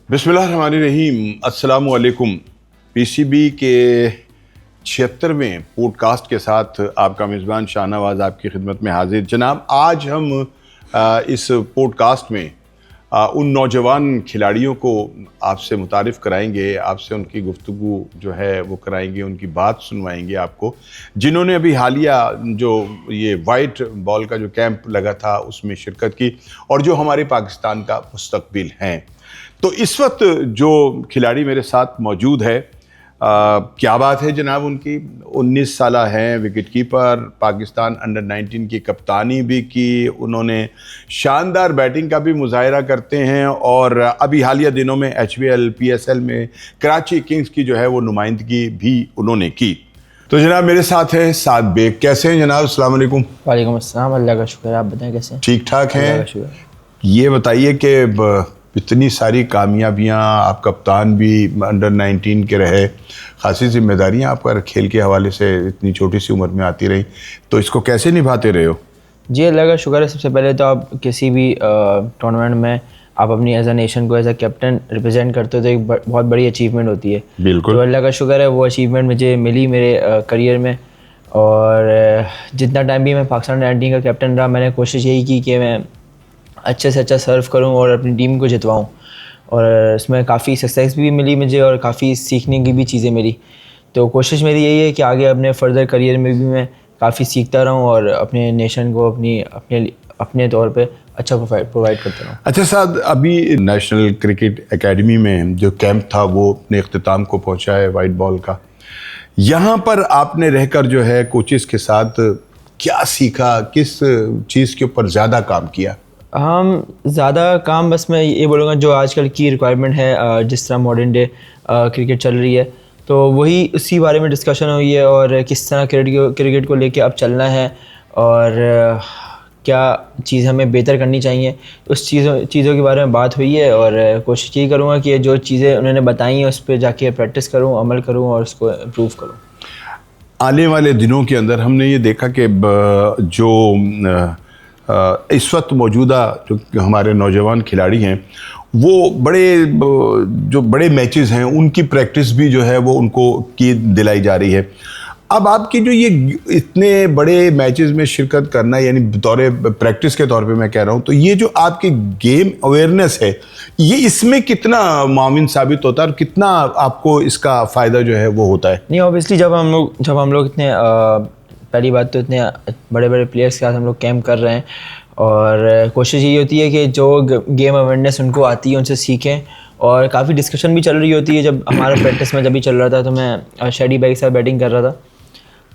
बिस्मिल्लाहिर्रहमानिर्रहीम, अस्सलामु अलैकुम। पीसीबी के 76वें पॉडकास्ट के साथ आपका मेज़बान शाहनवाज आपकी खिदमत में हाजिर। जनाब, आज हम इस पॉडकास्ट में उन नौजवान खिलाड़ियों को आपसे मुतारिफ़ कराएंगे, आपसे उनकी गुफ्तगू जो है वो कराएंगे, उनकी बात सुनवाएंगे आपको, जिन्होंने अभी हालिया जो ये वाइट बॉल का जो कैंप लगा था उसमें शिरकत की और जो हमारे पाकिस्तान का मुस्तकबिल हैं। तो इस वक्त जो खिलाड़ी मेरे साथ मौजूद है, क्या बात है जनाब उनकी। 19 साल हैं, विकेट कीपर, पाकिस्तान अंडर 19 की कप्तानी भी की उन्होंने, शानदार बैटिंग का भी मुजाहिरा करते हैं और अभी हालिया दिनों में HBL PSL में कराची किंग्स की जो है वो नुमाइंदगी भी उन्होंने की। तो जनाब मेरे साथ है साद बेग। कैसे हैं जनाब? अस्सलाम वालेकुम। वालेकुम अस्सलाम, अल्लाह का शुक्र। आप बताएं कैसे हैं? ठीक ठाक हैं। ये बताइए कि इतनी सारी कामयाबियां, आप कप्तान भी अंडर 19 के रहे, खासी जिम्मेदारियां आपका खेल के हवाले से इतनी छोटी सी उम्र में आती रही, तो इसको कैसे निभाते रहे हो? जी अल्लाह का शुक्र है। सबसे पहले तो आप किसी भी टूर्नामेंट में आप अपनी एज अ नेशन को एज अ कैप्टन रिप्रेजेंट करते हो तो एक बहुत बड़ी अचीवमेंट होती है। बिल्कुल। तो अल्लाह का शुक्र है वो अचीवमेंट मुझे मिली मेरे करियर में। और जितना टाइम भी मैं पाकिस्तान अंडर 19 का कैप्टन रहा, मैंने कोशिश यही की कि मैं अच्छे से अच्छा सर्व करूं और अपनी टीम को जितवाऊं, और इसमें काफ़ी सक्सेस भी मिली मुझे और काफ़ी सीखने की भी चीज़ें मिली। तो कोशिश मेरी यही है कि आगे अपने फर्दर करियर में भी मैं काफ़ी सीखता रहूं और अपने नेशन को अपने तौर पे अच्छा प्रोवाइड करता रहूं। अच्छा साहब, अभी नेशनल क्रिकेट एकेडमी में जो कैंप था वो अपने इख्तिताम को पहुंचा है वाइट बॉल का। यहाँ पर आपने रहकर जो है कोचेस के साथ क्या सीखा, किस चीज़ के ऊपर ज़्यादा काम किया? हम ज़्यादा काम, बस मैं ये बोलूँगा जो आजकल की रिक्वायरमेंट है, जिस तरह मॉडर्न डे क्रिकेट चल रही है, तो वही उसी बारे में डिस्कशन हुई है और किस तरह क्रिकेट को लेके अब चलना है और क्या चीज़ हमें बेहतर करनी चाहिए, उस चीज़ों के बारे में बात हुई है। और कोशिश यही करूँगा कि जो चीज़ें उन्होंने बताई हैं उस पर जाके प्रैक्टिस करूँ, अमल करूँ और उसको इम्प्रूव करूँ। आने वाले दिनों के अंदर हमने ये देखा कि जो इस वक्त मौजूदा जो हमारे नौजवान खिलाड़ी हैं वो जो बड़े मैचेस हैं उनकी प्रैक्टिस भी जो है वो उनको की दिलाई जा रही है। अब आपकी जो ये इतने बड़े मैचेस में शिरकत करना, यानी प्रैक्टिस के तौर पे मैं कह रहा हूँ, तो ये जो आपकी गेम अवेयरनेस है ये इसमें कितना माविन साबित होता है और कितना आपको इसका फ़ायदा जो है वो होता है? नहीं, ऑब्वियसली जब हम लोग इतने पहली बात तो इतने बड़े बड़े प्लेयर्स के साथ हम लोग कैंप कर रहे हैं और कोशिश यही होती है कि जो गेम अवेयरनेस उनको आती है उनसे सीखें। और काफ़ी डिस्कशन भी चल रही होती है। जब हमारा प्रैक्टिस में जब भी चल रहा था तो मैं शेडी भाई के साथ बैटिंग कर रहा था,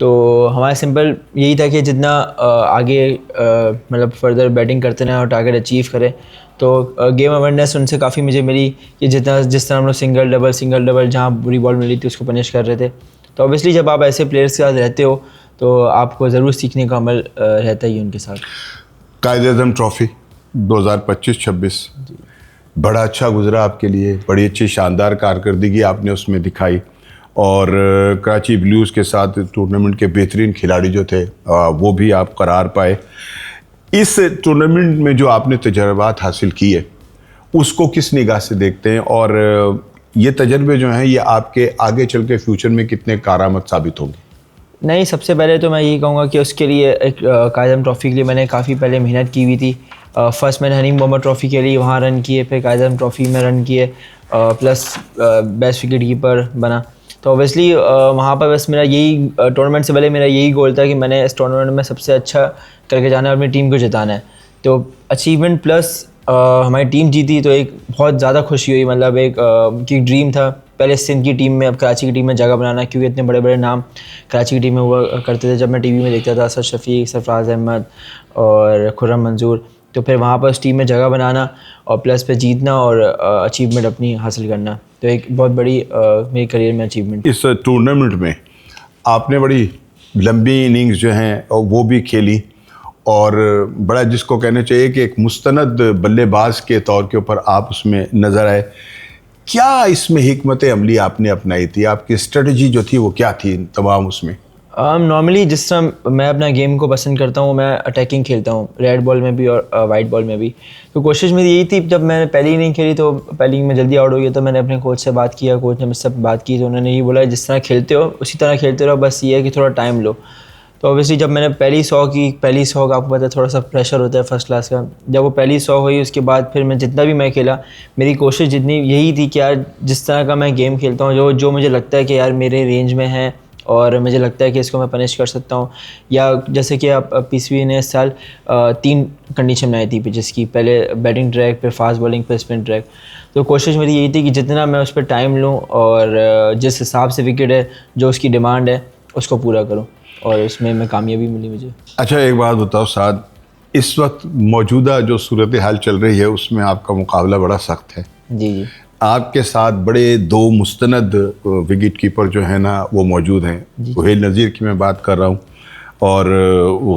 तो हमारा सिंपल यही था कि जितना आगे मतलब फर्दर बैटिंग करते रहें और टारगेट अचीव करें। तो गेम अवेयरनेस उनसे काफ़ी मुझे मिली कि जिस तरह हम लोग सिंगल डबल जहाँ बुरी बॉल मिली थी उसको पनिश कर रहे थे। तो ऑब्वियसली जब आप ऐसे प्लेयर्स के साथ रहते हो तो आपको ज़रूर सीखने का अमल रहता ही उनके साथ। कायद-ए-आज़म ट्रॉफ़ी 2025-26 बड़ा अच्छा गुजरा आपके लिए, बड़ी अच्छी शानदार कारकर्दगी आपने उसमें दिखाई और कराची ब्लूज़ के साथ टूर्नामेंट के बेहतरीन खिलाड़ी जो थे वो भी आप करार पाए। इस टूर्नामेंट में जो आपने तजर्बात हासिल किए उसको किस निगाह से देखते हैं और ये तजर्बे जो हैं ये आपके आगे चल के फ्यूचर में कितने कारआमद साबित होंगे? नहीं, सबसे पहले तो मैं यही कहूँगा कि उसके लिए एक कायद-ए-आज़म ट्रॉफ़ी के लिए मैंने काफ़ी पहले मेहनत की हुई थी। फर्स्ट मैंने हनीम मोहम्मद ट्रॉफ़ी के लिए वहाँ रन किए, फिर कायद-ए-आज़म ट्रॉफ़ी में रन किए, प्लस बेस्ट विकेट कीपर बना। तो ऑब्वियसली वहाँ पर बस मेरा यही टूर्नामेंट से पहले मेरा यही गोल था कि मैंने इस टूर्नामेंट में सबसे अच्छा करके जाना है और अपनी टीम को जिताना है। तो अचीवमेंट प्लस हमारी टीम जीती तो एक बहुत ज़्यादा खुशी हुई। मतलब एक कि ड्रीम था पहले सिंध की टीम में, अब कराची की टीम में जगह बनाना, क्योंकि इतने बड़े बड़े नाम कराची की टीम में हुआ करते थे। जब मैं टीवी में देखता था असद शफीक, सरफराज अहमद और खुर्रम मंजूर, तो फिर वहाँ पर उस टीम में जगह बनाना और प्लस पे जीतना और अचीवमेंट अपनी हासिल करना, तो एक बहुत बड़ी मेरे करियर में अचीवमेंट। इस टूर्नामेंट में आपने बड़ी लंबी इनिंग्स जो हैं वो भी खेली और बड़ा जिसको कहना चाहिए कि एक मुस्तनद बल्लेबाज के तौर के ऊपर आप उसमें नज़र आए। क्या इसमें हिकमत अमली आपने अपनाई थी? आपकी स्ट्रेटजी जो थी वो क्या थी तमाम उसमें? नॉर्मली जिस तरह मैं अपना गेम को पसंद करता हूँ, मैं अटैकिंग खेलता हूँ, रेड बॉल में भी और वाइट बॉल में भी। तो कोशिश मेरी यही थी, जब मैंने पहली इनिंग खेली तो पहली इनिंग में जल्दी आउट हो गया, तो मैंने अपने कोच से बात किया, कोच ने मुझसे बात की, तो उन्होंने यही बोला जिस तरह खेलते हो उसी तरह खेलते रहो, बस ये है कि थोड़ा टाइम लो। तो ऑब्वियसली जब मैंने पहली 100 का आपको पता है थोड़ा सा प्रेशर होता है फर्स्ट क्लास का, जब वो पहली 100 हुई उसके बाद फिर मैं जितना भी मैं खेला, मेरी कोशिश जितनी यही थी कि यार जिस तरह का मैं गेम खेलता हूँ, जो मुझे लगता है कि यार मेरे रेंज में है और मुझे लगता है कि इसको मैं पनिश कर सकता हूँ, या जैसे कि आप पीसीबी ने इस साल 3 कंडीशन बनाई थी पिचेस की, पहले बैटिंग ट्रैक, फिर फास्ट बॉलिंग, फिर स्पिन ट्रैक। तो कोशिश मेरी यही थी कि जितना मैं उस पर टाइम लूँ और जिस हिसाब से विकेट है, जो उसकी डिमांड है, उसको पूरा करूँ, और उसमें मैं कामयाबी मिली मुझे। अच्छा, एक बात बताओ साद, इस वक्त मौजूदा जो सूरत हाल चल रही है उसमें आपका मुकाबला बड़ा सख्त है। जी जी। आपके साथ बड़े 2 मुस्तनद विकेट कीपर जो है ना वो मौजूद हैं। सुहेल नज़ीर की मैं बात कर रहा हूँ और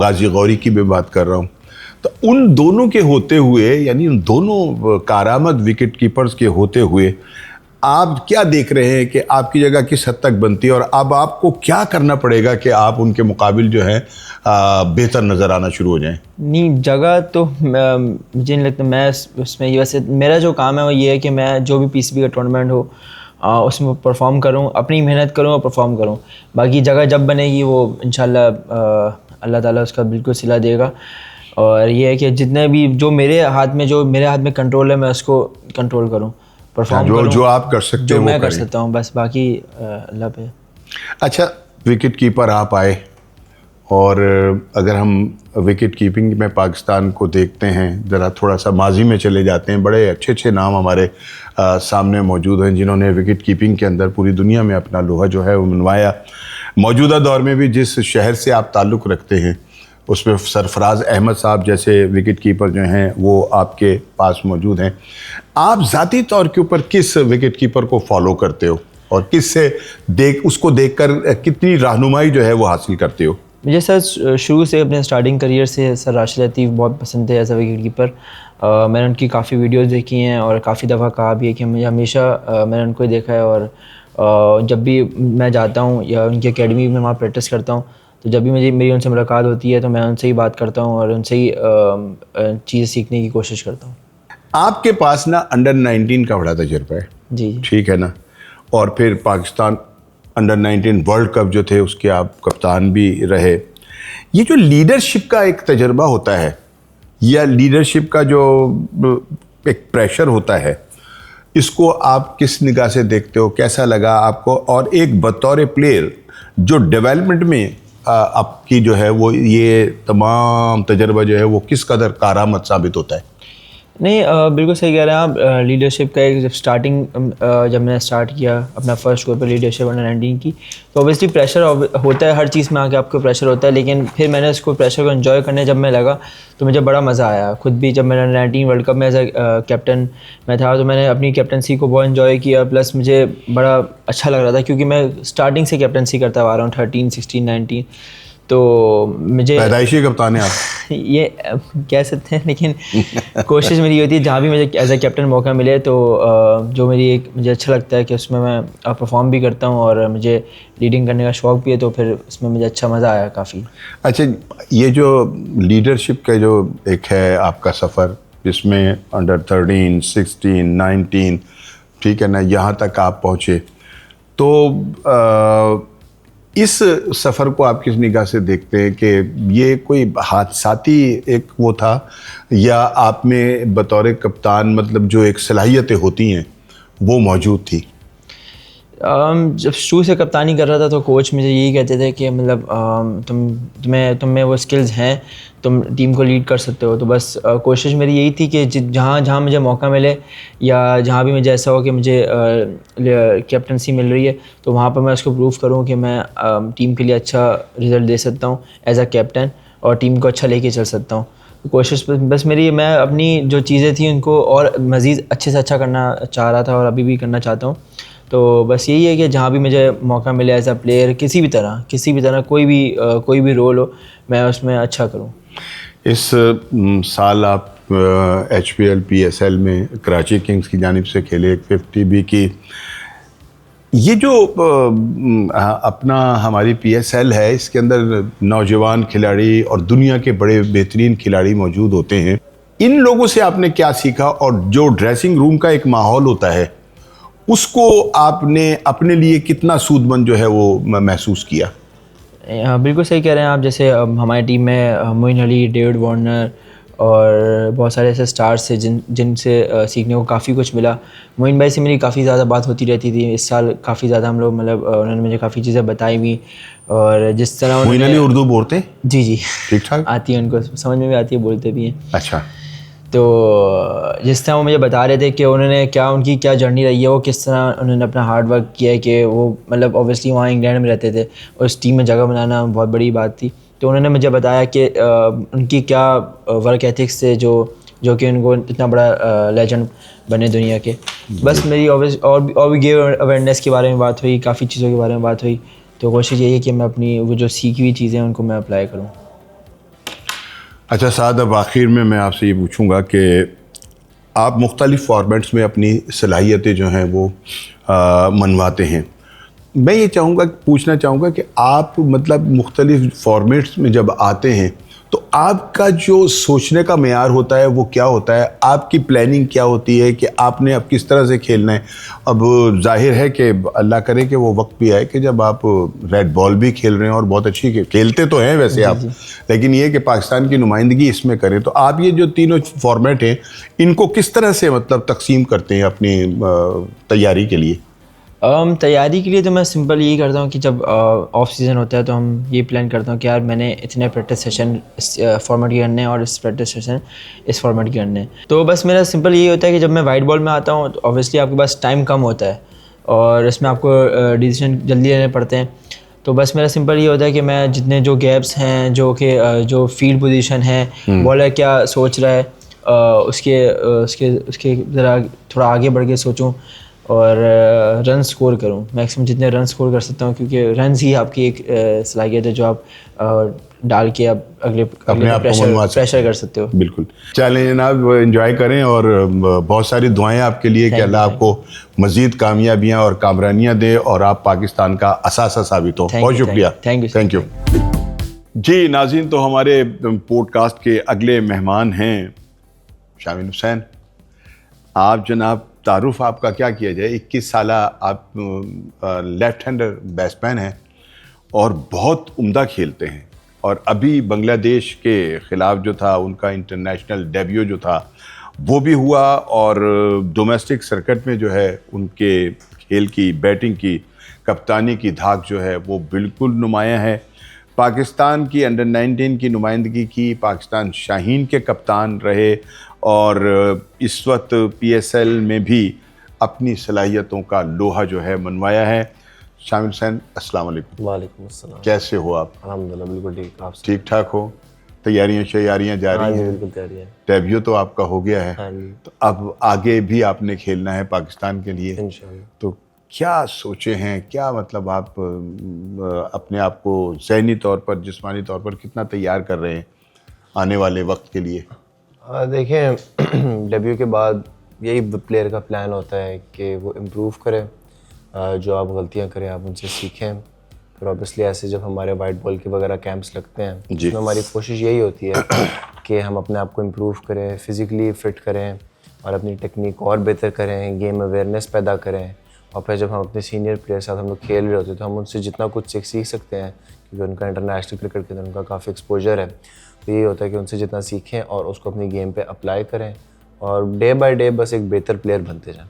गाजी गौरी की भी बात कर रहा हूँ। तो उन दोनों के होते हुए, यानी उन दोनों कारामद विकेट कीपर्स के होते हुए, आप क्या देख रहे हैं कि आपकी जगह किस हद तक बनती है और अब आपको क्या करना पड़ेगा कि आप उनके मुकाबिल जो है बेहतर नज़र आना शुरू हो जाएं? नहीं, जगह तो मुझे नहीं लगता मैं उसमें, ये वैसे मेरा जो काम है वो ये है कि मैं जो भी पीसीबी का टूर्नामेंट हो उसमें परफॉर्म करूं, अपनी मेहनत करूं और परफॉर्म करूं। बाकी जगह जब बनेगी वो इंशाल्लाह अल्लाह ताला उसका बिल्कुल सिला देगा। और ये है कि जितने भी जो मेरे हाथ में कंट्रोल है, मैं उसको कंट्रोल करूं, परफॉर्म करूं, जो आप कर सकते जो हो मैं कर सकता हूं, बस बाकी अल्लाह पे। अच्छा, विकेट कीपर आप आए और अगर हम विकेट कीपिंग में पाकिस्तान को देखते हैं, ज़रा थोड़ा सा माजी में चले जाते हैं, बड़े अच्छे अच्छे नाम हमारे सामने मौजूद हैं जिन्होंने विकेट कीपिंग के अंदर पूरी दुनिया में अपना लोहा जो है वो मनवाया। मौजूदा दौर में भी जिस शहर से आप ताल्लुक़ रखते हैं उसमें सरफराज अहमद साहब जैसे विकेट कीपर जो हैं वो आपके पास मौजूद हैं। आप ज़ाती तौर के ऊपर किस विकेट कीपर को फॉलो करते हो और किससे उसको देखकर कितनी रहनुमाई जो है वो हासिल करते हो? मुझे सर शुरू से अपने स्टार्टिंग करियर से सर राशिद लतीफ़ बहुत पसंद थे एज अ विकेट कीपर। मैंने उनकी काफ़ी वीडियोस देखी हैं और काफ़ी दफ़ा कहा भी है कि मुझे हमेशा मैंने उनको ही देखा है। और जब भी मैं जाता हूँ या उनकी एकेडमी में वहाँ प्रैक्टिस करता हूँ, तो जब भी मेरी उनसे मुलाकात होती है तो मैं उनसे ही बात करता हूँ और उनसे ही चीज़ें सीखने की कोशिश करता हूँ। आपके पास ना अंडर 19 का बड़ा तजुर्बा है, जी। ठीक है ना, और फिर पाकिस्तान अंडर 19 वर्ल्ड कप जो थे उसके आप कप्तान भी रहे। ये जो लीडरशिप का एक तजुर्बा होता है या लीडरशिप का जो एक प्रेशर होता है, इसको आप किस निगाह से देखते हो, कैसा लगा आपको? और एक बतौर प्लेयर जो डेवलपमेंट में आपकी जो है वो ये तमाम तजुर्बा जो है वो किस कदर कारआमद साबित होता है? नहीं, बिल्कुल सही कह रहे हैं आप। लीडरशिप का एक जब मैंने स्टार्ट किया अपना फर्स्ट कोई पर लीडरशिप अंडर 19 की, तो ऑब्वियसली प्रेशर होता है, हर चीज़ में आके आपको प्रेशर होता है। लेकिन फिर मैंने उसको प्रेशर को एंजॉय करने जब मैं लगा तो मुझे बड़ा मज़ा आया। खुद भी जब मैंने 19 वर्ल्ड कप में एज कैप्टन मैं था तो मैंने अपनी कैप्टनसी को बहुत एंजॉय किया। प्लस मुझे बड़ा अच्छा लग रहा था क्योंकि मैं स्टार्टिंग से कैप्टनसी करता आ रहा हूँ 13, 16, 19। तो मुझे पैदाइशी कप्तान है आप। ये कह सकते हैं, लेकिन कोशिश मेरी होती है जहाँ भी मुझे एज ए कैप्टन मौका मिले तो जो मुझे अच्छा लगता है कि उसमें मैं परफॉर्म भी करता हूँ और मुझे लीडिंग करने का शौक़ भी है, तो फिर उसमें मुझे अच्छा मज़ा आया काफ़ी। अच्छा, ये जो लीडरशिप का जो एक है आपका सफ़र, जिसमें अंडर 13, 16, 19, ठीक है ना, यहाँ तक आप पहुँचे, तो इस सफ़र को आप किस निगाह से देखते हैं कि ये कोई हादसाती एक वो था या आप में बतौर कप्तान मतलब जो एक सलाहियतें होती हैं वो मौजूद थी? जब शुरू से कप्तानी कर रहा था तो कोच मुझे यही कहते थे कि मतलब तुम्हें वो स्किल्स हैं, तुम टीम को लीड कर सकते हो। तो बस कोशिश मेरी यही थी कि जहाँ मुझे मौका मिले या जहाँ भी मुझे ऐसा हो कि मुझे कैप्टनसी मिल रही है तो वहाँ पर मैं उसको प्रूव करूँ कि मैं टीम के लिए अच्छा रिज़ल्ट दे सकता हूँ एज अ कैप्टन और टीम को अच्छा लेके चल सकता हूँ। कोशिश बस मेरी, मैं अपनी जो चीज़ें थी उनको और मज़ीद अच्छे से अच्छा करना चाह रहा था और अभी भी करना चाहता हूँ। तो बस यही है कि जहाँ भी मुझे मौका मिले एज अ प्लेयर, किसी भी तरह कोई भी रोल हो, मैं उसमें अच्छा करूँ। इस साल आप HPL PSL में कराची किंग्स की जानिब से खेले, 50 भी की। ये जो अपना हमारी PSL है, इसके अंदर नौजवान खिलाड़ी और दुनिया के बड़े बेहतरीन खिलाड़ी मौजूद होते हैं, इन लोगों से आपने क्या सीखा और जो ड्रेसिंग रूम का एक माहौल होता है उसको आपने अपने लिए कितना सूदमंद जो है वो महसूस किया? बिल्कुल सही कह रहे हैं आप। जैसे हमारी टीम में मोइन अली, डेविड वार्नर और बहुत सारे ऐसे स्टार्स थे जिनसे सीखने को काफ़ी कुछ मिला। मोइन भाई से मेरी काफ़ी ज़्यादा बात होती रहती थी। इस साल काफ़ी ज़्यादा हम लोग मतलब उन्होंने मुझे काफ़ी चीज़ें बताई भी, और जिस तरह मोइन अली उर्दू बोलते हैं? जी जी ठीक ठाक आती है, उनको समझ में भी आती है, बोलते भी हैं। अच्छा। तो जिस तरह वो मुझे बता रहे थे कि उन्होंने क्या, उनकी क्या जर्नी रही है, वो किस तरह उन्होंने अपना हार्ड वर्क किया है कि वो मतलब ऑब्वियसली वहाँ इंग्लैंड में रहते थे और उस टीम में जगह बनाना बहुत बड़ी बात थी। तो उन्होंने मुझे बताया कि उनकी क्या वर्क एथिक्स थे जो कि उनको इतना बड़ा लेजेंड बने दुनिया के। बस मेरी और भी गेम अवेयरनेस के बारे में बात हुई, काफ़ी चीज़ों के बारे में बात हुई। तो कोशिश यही है कि मैं अपनी वो जो सीखी हुई चीज़ें हैं उनको मैं अप्लाई करूँ। अच्छा साद, अब आखिर में मैं आपसे ये पूछूंगा कि आप मुख्तलिफ़ फॉर्मेट्स में अपनी सलाहियतें जो हैं वो मनवाते हैं। मैं ये पूछना चाहूँगा कि आप मतलब मुख्तलिफ़ फॉर्मेट्स में जब आते हैं तो आपका जो सोचने का मेयार होता है वो क्या होता है? आपकी प्लानिंग क्या होती है कि आपने अब किस तरह से खेलना है? अब जाहिर है कि अल्लाह करे कि वो वक्त भी आए कि जब आप रेड बॉल भी खेल रहे हैं और बहुत अच्छी खेलते तो हैं वैसे आप, लेकिन ये कि पाकिस्तान की नुमाइंदगी इसमें करें। तो आप ये जो तीनों फॉर्मेट हैं इनको किस तरह से मतलब तकसीम करते हैं अपनी तैयारी के लिए? तैयारी के लिए तो मैं सिंपल यही करता हूँ कि जब ऑफ सीज़न होता है तो हम ये प्लान करता हूँ कि यार मैंने इतने प्रैक्टिस सेशन इस फॉर्मेट के करने हैं और इस प्रैक्टिस सेशन इस फॉर्मेट के करने हैं। तो बस मेरा सिंपल यही होता है कि जब मैं वाइट बॉल में आता हूँ तो ऑब्वियसली आपके पास टाइम कम होता है और इसमें आपको डिसीजन जल्दी लेने पड़ते हैं। तो बस मेरा सिंपल ये होता है कि मैं जितने जो गैप्स हैं, जो फील्ड पोजीशन है, बॉलर क्या सोच रहा है, उसके ज़रा थोड़ा आगे बढ़ के सोचूं और रन स्कोर करूं, मैक्सिमम जितने रन स्कोर कर सकता हूं, क्योंकि रन ही आपकी एक सलाहियत है जो आप डाल के आप अगले प्रेशर कर सकते हो। बिल्कुल। चलें जनाब, एंजॉय करें और बहुत सारी दुआएं आपके लिए कि अल्लाह आपको मज़ीद कामयाबियां और कामरानियां दे और आप पाकिस्तान का असासा साबित हो। बहुत शुक्रिया। Thank you. जी नाज़रीन, तो हमारे पॉडकास्ट के अगले मेहमान हैं शामिल हुसैन। आप जनाब, तारुफ आपका क्या किया जाए, 21 साल आप लेफ्ट हैंडर बैट्समैन हैं और बहुत उम्दा खेलते हैं, और अभी बांग्लादेश के ख़िलाफ़ जो था उनका इंटरनेशनल डेब्यू जो था वो भी हुआ, और डोमेस्टिक सर्किट में जो है उनके खेल की, बैटिंग की, कप्तानी की धाक जो है वो बिल्कुल नुमायाँ है। पाकिस्तान की अंडर 19 की नुमाइंदगी की, पाकिस्तान शाहीन के कप्तान रहे और इस वक्त PSL में भी अपनी सलाहियतों का लोहा जो है मनवाया है। शामिल हुसैन, अस्सलाम वालेकुम। वालेकुम अस्सलाम। कैसे हो आप? अल्हम्दुलिल्लाह बिल्कुल ठीक। आप ठीक ठाक हो? तैयारियां जा रही हैं? बिल्कुल तैयारी है। डेब्यू तो आपका हो गया है, हाँ जी, तो अब आगे भी आपने खेलना है पाकिस्तान के लिए, इंशाल्लाह। तो क्या सोचे हैं, क्या मतलब आप अपने आप को ज़हनी तौर पर, जिस्मानी तौर पर कितना तैयार कर रहे हैं आने वाले वक्त के लिए? देखें डेब्यू के बाद यही प्लेयर का प्लान होता है कि वो इम्प्रूव करे, जो आप गलतियां करें आप उनसे सीखें। फिर ऑब्वियसली ऐसे जब हमारे वाइट बॉल के वगैरह कैंप्स लगते हैं उसमें हमारी कोशिश यही होती है कि हम अपने आप को इम्प्रूव करें, फिज़िकली फ़िट करें और अपनी टेक्निक और बेहतर करें, गेम अवेयरनेस पैदा करें। और फिर जब हम अपने सीनियर प्लेयर साथ हम लोग खेल रहे होते हैं तो हम उनसे जितना कुछ सीख सकते हैं, क्योंकि उनका इंटरनेशनल क्रिकेट के अंदर उनका काफ़ी एक्सपोजर है, तो ये होता है कि उनसे जितना सीखें और उसको अपनी गेम पे अप्लाई करें और डे बाय डे बस एक बेहतर प्लेयर बनते जाएं।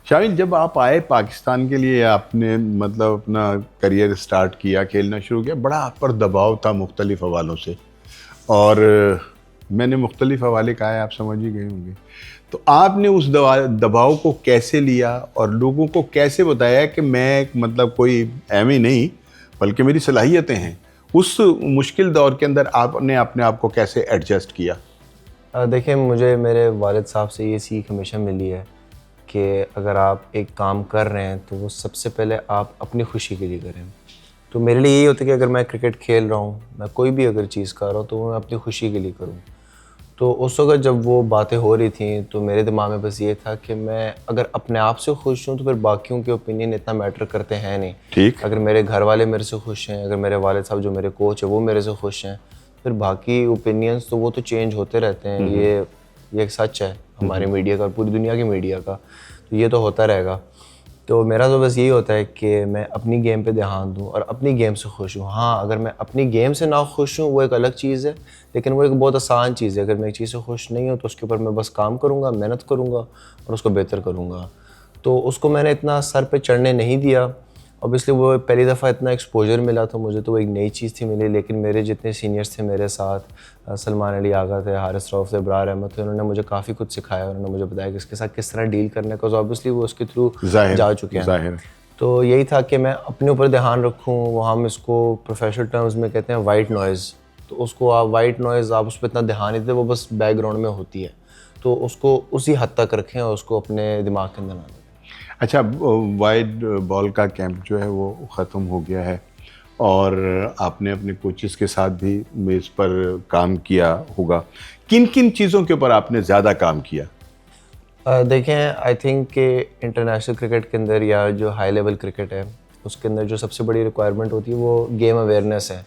शामिल, जब आप आए पाकिस्तान के लिए, आपने मतलब अपना करियर स्टार्ट किया, खेलना शुरू किया, बड़ा आप पर दबाव था मुख्तलिफ हवालों से, और मैंने मुख्तलिफ हवाले कहा है, आप समझ ही गए होंगे। तो आपने उस दबाव को कैसे लिया और लोगों को कैसे बताया कि मैं मतलब कोई एम ही नहीं बल्कि मेरी सलाहियतें हैं? उस मुश्किल दौर के अंदर आपने अपने आप को कैसे एडजस्ट किया? देखिए, मुझे मेरे वालिद साहब से ये सीख हमेशा मिली है कि अगर आप एक काम कर रहे हैं तो वो सबसे पहले आप अपनी खुशी के लिए करें। तो मेरे लिए यही होता है कि अगर मैं क्रिकेट खेल रहा हूँ, मैं कोई भी अगर चीज़ कर रहा हूँ तो मैं अपनी खुशी के लिए करूँ। तो उस वक्त जब वो बातें हो रही थी तो मेरे दिमाग में बस ये था कि मैं अगर अपने आप से खुश हूँ तो फिर बाकियों के ओपिनियन इतना मैटर करते हैं नहीं। ठीक। अगर मेरे घर वाले मेरे से खुश हैं, अगर मेरे वालिद साहब जो मेरे कोच है वो मेरे से खुश हैं, फिर बाकी ओपिनियंस तो वो तो चेंज होते रहते हैं। ये एक सच है हमारे मीडिया का, पूरी दुनिया की मीडिया का, तो ये तो होता रहेगा। तो मेरा तो बस यही होता है कि मैं अपनी गेम पे ध्यान दूँ और अपनी गेम से खुश हूँ। हाँ, अगर मैं अपनी गेम से ना खुश हूँ वो एक अलग चीज़ है, लेकिन वो एक बहुत आसान चीज़ है। अगर मैं एक चीज़ से खुश नहीं हूँ तो उसके ऊपर मैं बस काम करूँगा, मेहनत करूँगा और उसको बेहतर करूँगा। तो उसको मैंने इतना सर पे चढ़ने नहीं दिया। ऑब्वियसली वो पहली दफ़ा इतना एक्सपोजर मिला था मुझे, तो वो एक नई चीज़ थी मेरे, लेकिन मेरे जितने सीनियर्स थे मेरे साथ, सलमान अली आगा थे, हारिस रऊफ थे, इब्रार अहमद थे, उन्होंने मुझे काफ़ी कुछ सिखाया। उन्होंने मुझे बताया कि इसके साथ किस तरह डील करने का, ऑब्वियसली वो उसके थ्रू जा चुके हैं। तो यही था कि मैं अपने ऊपर ध्यान रखूँ। वो हम इसको प्रोफेशनल टर्म्स में कहते हैं वाइट नॉइज़। तो उसको आप वाइट नॉइज़, आप उस पर इतना ध्यान नहीं देते, वो बस बैकग्राउंड में होती है, तो उसको उसी हद तक रखें और उसको अपने दिमाग के अंदर ना दें। अच्छा, वाइड बॉल का कैंप जो है वो ख़त्म हो गया है और आपने अपने कोचेस के साथ भी इस पर काम किया होगा। किन किन चीज़ों के ऊपर आपने ज़्यादा काम किया? देखें, आई थिंक कि इंटरनेशनल क्रिकेट के अंदर या जो हाई लेवल क्रिकेट है उसके अंदर जो सबसे बड़ी रिक्वायरमेंट होती है वो गेम अवेयरनेस है।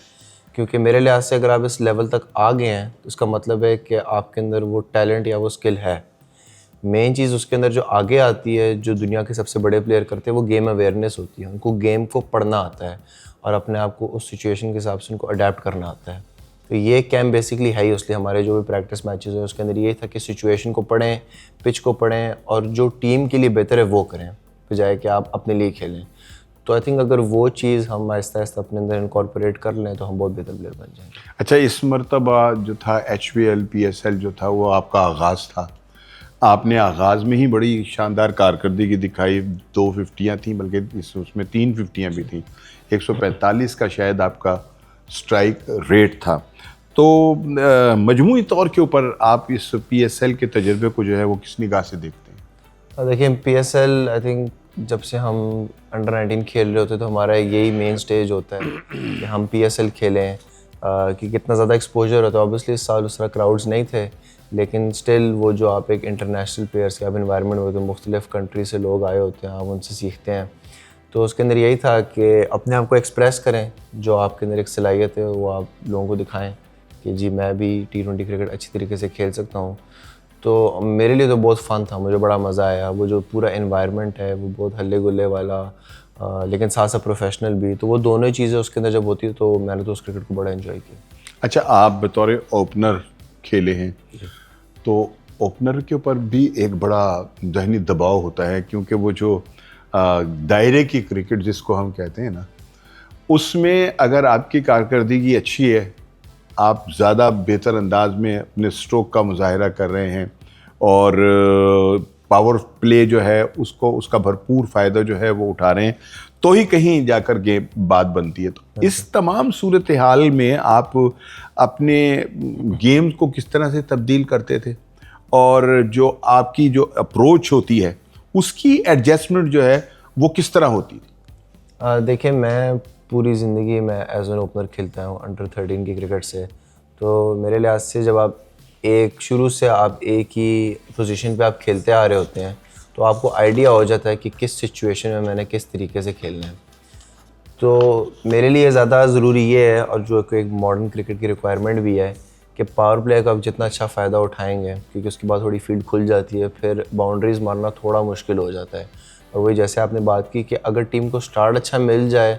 क्योंकि मेरे लिहाज से अगर आप इस लेवल तक आ गए हैं तो इसका मतलब है कि आपके अंदर वो टैलेंट या वो स्किल है। मेन चीज़ उसके अंदर जो आगे आती है, जो दुनिया के सबसे बड़े प्लेयर करते हैं, वो गेम अवेयरनेस होती है। उनको गेम को पढ़ना आता है और अपने आप को उस सिचुएशन के हिसाब से उनको अडेप्ट करना आता है। तो ये कैम्प बेसिकली है ही, इसलिए हमारे जो भी प्रैक्टिस मैचेस है उसके अंदर ये था कि सिचुएशन को पढ़ें, पिच को पढ़ें और जो टीम के लिए बेहतर है वो करें, बजाय कि आप अपने लिए खेलें। तो आई थिंक अगर वो चीज़ हम आहिस्ता आहिस्ता अपने अंदर इनकॉर्पोरेट कर लें तो हम बहुत बेहतर प्लेयर बन जाएंगे। अच्छा, इस मरतबा जो था HPL PSL जो था वो आपका आगाज़ था। आपने आगाज़ में ही बड़ी शानदार कारकर्दगी दिखाई। 2 फिफ्टियाँ थी, बल्कि उसमें 3 फिफ्टियाँ भी थी। 145 का शायद आपका स्ट्राइक रेट था। तो मजमूई तौर के ऊपर आप इस PSL के तजर्बे को जो है वो किस निगाह से देखते हैं? देखिए, PSL आई थिंक जब से हम अंडर 19 खेल रहे होते तो हमारा यही मेन स्टेज होता है कि हम PSL खेलें, कि कितना ज़्यादा एक्सपोजर होता है। ऑब्वियसली इस साल उस तरह क्राउड्स नहीं थे, लेकिन स्टिल वो जो आप एक इंटरनेशनल प्लेयर्स के आप इन्वायरमेंट में, तो मुख्तलिफ़ कंट्री से लोग आए होते हैं, आप उनसे सीखते हैं। तो उसके अंदर यही था कि अपने आप को एक्सप्रेस करें, जो आपके अंदर एक सलाहियत है वो आप लोगों को दिखाएं कि जी मैं भी T20 क्रिकेट अच्छी तरीके से खेल सकता हूँ। तो मेरे लिए तो बहुत फ़न था, मुझे बड़ा मज़ा आया। वो जो पूरा इन्वायरमेंट है वो बहुत हल्ले गुल्ले वाला, लेकिन साथ साथ प्रोफेशनल भी, तो वो दोनों ही चीज़ें उसके अंदर जब होती है तो मैंने तो उस क्रिकेट को बड़ा एंजॉय किया। अच्छा, आप बतौर ओपनर खेले हैं, तो ओपनर के ऊपर भी एक बड़ा ज़हनी दबाव होता है, क्योंकि वो जो दायरे की क्रिकेट जिसको हम कहते हैं ना, उसमें अगर आपकी कारकर्दगी अच्छी है, आप ज़्यादा बेहतर अंदाज में अपने स्ट्रोक का मुजाहिरा कर रहे हैं और पावर प्ले जो है उसको, उसका भरपूर फ़ायदा जो है वो उठा रहे हैं, तो ही कहीं जाकर गेम बात बनती है। तो इस तमाम सूरत हाल में आप अपने गेम को किस तरह से तब्दील करते थे और जो आपकी जो अप्रोच होती है उसकी एडजस्टमेंट जो है वो किस तरह होती थी? देखिए, मैं पूरी ज़िंदगी में एज एन ओपनर खेलता हूँ अंडर 13 की क्रिकेट से। तो मेरे लिहाज से जब आप शुरू से आप एक ही पोजीशन पे आप खेलते आ रहे होते हैं तो आपको आइडिया हो जाता है कि किस सिचुएशन में मैंने किस तरीके से खेलना है। तो मेरे लिए ज़्यादा ज़रूरी ये है, और जो एक मॉडर्न क्रिकेट की रिक्वायरमेंट भी है, कि पावर प्ले का आप जितना अच्छा फ़ायदा उठाएंगे, क्योंकि उसके बाद थोड़ी फील्ड खुल जाती है, फिर बाउंड्रीज़ मारना थोड़ा मुश्किल हो जाता है। और वही जैसे आपने बात की कि अगर टीम को स्टार्ट अच्छा मिल जाए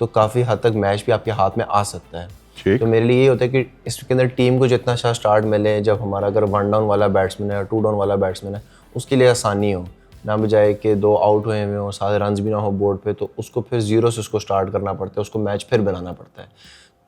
तो काफ़ी हद तक मैच भी आपके हाथ में आ सकता है। तो मेरे लिए ये होता है कि इसके अंदर टीम को जितना अच्छा स्टार्ट मिले, जब हमारा अगर 1 डाउन वाला बैट्समैन है या 2 डाउन वाला बैट्समैन है, उसके लिए आसानी हो, ना बजाय कि 2 आउट हुए हुए हो, 7 रन्स भी ना हो बोर्ड पे, तो उसको फिर 0 से उसको स्टार्ट करना पड़ता है, उसको मैच फिर बनाना पड़ता है।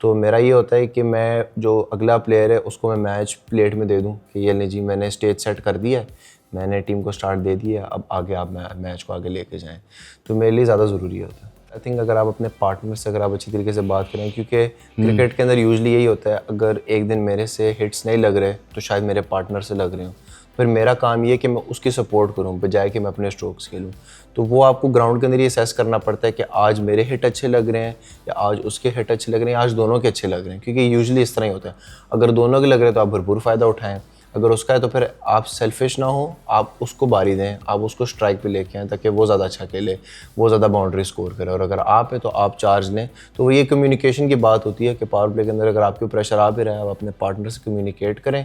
तो मेरा ये होता है कि मैं जो अगला प्लेयर है उसको मैं मैच प्लेट में दे दूं कि ये नहीं जी, मैंने स्टेज सेट कर दिया है, मैंने टीम को स्टार्ट दे दिया, अब आगे आप मैच को आगे लेके जाएं। तो मेरे लिए ज़्यादा ज़रूरी होता है। आई थिंक अगर आप अपने पार्टनर से अगर आप अच्छी तरीके से बात करें, क्योंकि क्रिकेट के अंदर यूजली यही होता है, अगर एक दिन मेरे से हिट्स नहीं लग रहे तो शायद मेरे पार्टनर से लग रहे हो, फिर मेरा काम ये है कि मैं उसकी सपोर्ट करूं बजाय कि मैं अपने स्ट्रोक्स खेलूं। तो वो आपको ग्राउंड के अंदर ये असेस करना पड़ता है कि आज मेरे हिट अच्छे लग रहे हैं या आज उसके हिट अच्छे लग रहे हैं, आज दोनों के अच्छे लग रहे हैं, क्योंकि यूजुअली इस तरह ही होता है। अगर दोनों के लग रहे हैं तो आप भरपूर फ़ायदा उठाएं, अगर उसका है तो फिर आप सेल्फिश ना हो, आप उसको बारी दें, आप उसको स्ट्राइक पे लेके आएँ ताकि वो ज़्यादा अच्छा खेले, वो ज़्यादा बाउंड्री स्कोर करे। और अगर आप हैं तो आप चार्ज लें। तो वो ये कम्युनिकेशन की बात होती है कि पावर प्ले के अंदर अगर आपके प्रेशर आ भी रहा है, आप अपने पार्टनर से कम्युनिकेट करें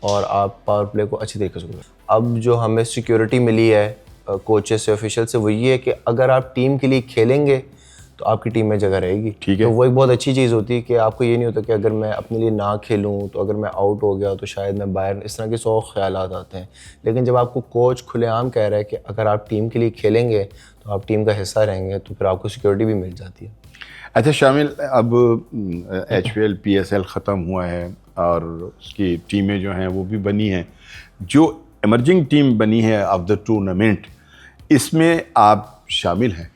और आप पावर प्ले को अच्छी तरीके से करें। अब जो हमें सिक्योरिटी मिली है कोचेस से, ऑफिशियल से, वो ये है कि अगर आप टीम के लिए खेलेंगे तो आपकी टीम में जगह रहेगी। ठीक है। तो वो एक बहुत अच्छी चीज़ होती है कि आपको ये नहीं होता कि अगर मैं अपने लिए ना खेलूं तो अगर मैं आउट हो गया तो शायद मैं बाहर, इस तरह के 100 ख्यालात आते हैं। लेकिन जब आपको कोच खुलेआम कह रहा है कि अगर आप टीम के लिए खेलेंगे तो आप टीम का हिस्सा रहेंगे, तो फिर आपको सिक्योरिटी भी मिल जाती है। अच्छा शामिल, अब HPL PSL ख़त्म हुआ है और उसकी टीमें जो हैं वो भी बनी हैं। जो इमर्जिंग टीम बनी है ऑफ द टूर्नामेंट, इसमें आप शामिल हैं।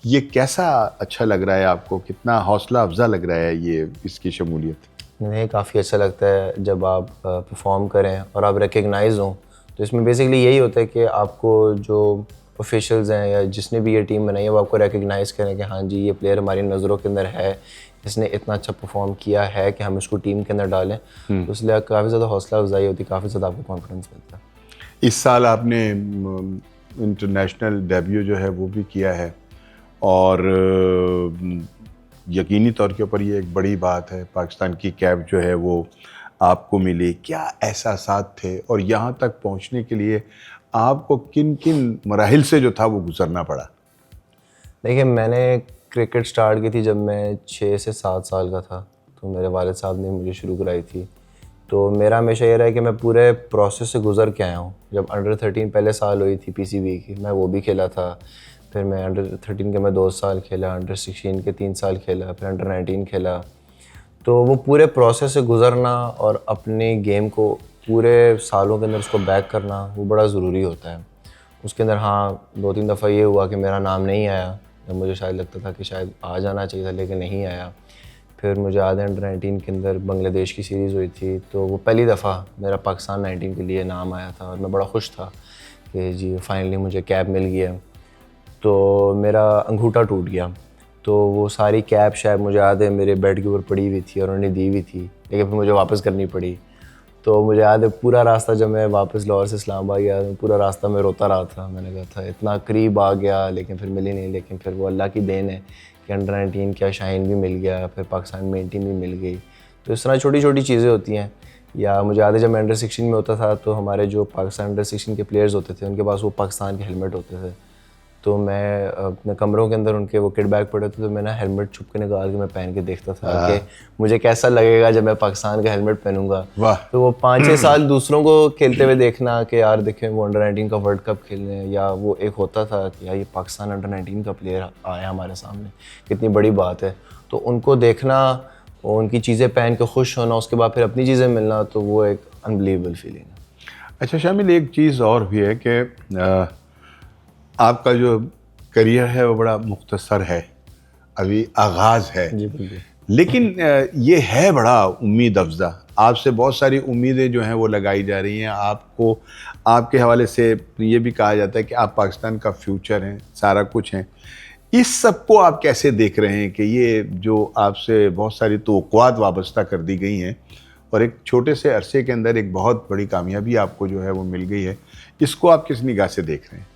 ये कैसा अच्छा लग रहा है आपको? कितना हौसला अफजा लग रहा है ये इसकी शमूलियत? मुझे काफ़ी अच्छा लगता है जब आप परफॉर्म करें और आप रिकग्नाइज हों। तो इसमें बेसिकली यही होता है कि आपको जो ऑफिशियल्स हैं या जिसने भी ये टीम बनाई है वो आपको रिकग्नाइज़ करें कि हाँ जी, ये प्लेयर हमारी नज़रों के अंदर है, इसने इतना अच्छा परफॉर्म किया है कि हम इसको टीम के अंदर डालें। तो इसलिए काफ़ी ज़्यादा हौसला अफजाई होती है, काफ़ी ज़्यादा आपको कॉन्फिडेंस मिलता है। इस साल आपने इंटरनेशनल डेब्यू जो है वो भी किया है और यकीनी तौर के ऊपर ये एक बड़ी बात है। पाकिस्तान की कैप जो है वो आपको मिली, क्या एहसासात थे और यहाँ तक पहुँचने के लिए आपको किन किन मराहिल से जो था वो गुजरना पड़ा? देखिए, मैंने क्रिकेट स्टार्ट की थी जब मैं 6 से 7 साल का था। तो मेरे वालिद साहब ने मुझे शुरू कराई थी। तो मेरा हमेशा ये रहा है कि मैं पूरे प्रोसेस से गुज़र के आया हूँ। जब अंडर 13 पहले साल हुई थी PCB की, मैं वो भी खेला था। फिर मैं अंडर 13 के मैं 2 साल खेला, अंडर 16 के 3 साल खेला, फिर अंडर 19 खेला। तो वो पूरे प्रोसेस से गुज़रना और अपने गेम को पूरे सालों के अंदर उसको बैक करना, वो बड़ा ज़रूरी होता है। उसके अंदर हाँ, 2-3 दफ़ा ये हुआ कि मेरा नाम नहीं आया, जब मुझे शायद लगता था कि शायद आ जाना चाहिए था, लेकिन नहीं आया। फिर मुझे याद है अंडर 19 के अंदर बांग्लादेश की सीरीज़ हुई थी, तो वो पहली दफ़ा मेरा पाकिस्तान 19 के लिए नाम आया था और मैं बड़ा खुश था कि जी फाइनली मुझे कैप मिल गया। तो मेरा अंगूठा टूट गया, तो वो सारी कैप शायद मुझे याद है मेरे बेड के ऊपर पड़ी हुई थी और उन्होंने दी हुई थी, लेकिन फिर मुझे वापस करनी पड़ी। तो मुझे याद है पूरा रास्ता जब मैं वापस लाहौर से इस्लामाबाद गया, पूरा रास्ता मैं रोता रहा था। मैंने कहा था इतना करीब आ गया लेकिन फिर मिली नहीं, लेकिन फिर वो अल्लाह की देन है कि अंडर 19 क्या शाइन भी मिल गया, फिर पाकिस्तान में टीम भी मिल गई। तो इस तरह छोटी छोटी चीज़ें होती हैं। या मुझे याद है जब मैं अंडर 16 में होता था तो हमारे जो पाकिस्तान अंडर 16 के प्लेयर्स होते थे उनके पास वो पाकिस्तान के हेलमेट होते थे। तो मैं अपने कमरों के अंदर उनके वो किट बैग पड़े थे, तो मैं ना हेलमेट छुप के निकाल के मैं पहन के देखता था कि मुझे कैसा लगेगा जब मैं पाकिस्तान का हेलमेट पहनूंगा। वाह। तो वो 5-6 साल दूसरों को खेलते हुए देखना कि यार देखें वो अंडर 19 का वर्ल्ड कप खेल रहे हैं, या वो एक होता था कि यार ये पाकिस्तान अंडर 19 का प्लेयर आया हमारे सामने, कितनी बड़ी बात है। तो उनको देखना, उनकी चीज़ें पहन के खुश होना, उसके बाद फिर अपनी चीज़ें मिलना, तो वो एक अनबिलीवेबल फीलिंग है। अच्छा शामिल, एक चीज़ और भी है कि आपका जो करियर है वो बड़ा मुख्तसर है, अभी आगाज़ है। जी बिल्कुल। लेकिन ये है बड़ा उम्मीद अफजा। आपसे बहुत सारी उम्मीदें जो हैं वो लगाई जा रही हैं। आपको, आपके हवाले से ये भी कहा जाता है कि आप पाकिस्तान का फ्यूचर हैं, सारा कुछ हैं। इस सब को आप कैसे देख रहे हैं कि ये जो आपसे बहुत सारी तवक्कुआत वाबस्ता कर दी गई हैं और एक छोटे से अरसे के अंदर एक बहुत बड़ी कामयाबी आपको जो है वो मिल गई है, इसको आप किस निगाह से देख रहे हैं?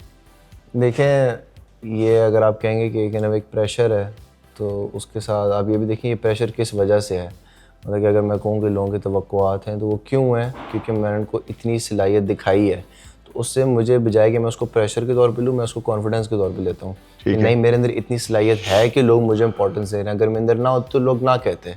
देखें, ये अगर आप कहेंगे कि एक प्रेशर है, तो उसके साथ आप ये भी देखें ये प्रेशर किस वजह से है। मतलब कि अगर मैं कहूँ कि लोगों की तवक्कुआत हैं तो वो क्यों हैं, क्योंकि मैंने उनको इतनी सलाहियत दिखाई है। तो उससे मुझे बजाय कि मैं उसको प्रेशर के तौर पे लूँ, मैं उसको कॉन्फिडेंस के तौर पे लेता हूँ कि नहीं, मेरे अंदर इतनी सलाहियत है कि लोग मुझे इंपॉर्टेंस दे रहे हैं। अगर मेरे अंदर ना हो तो लोग ना कहते।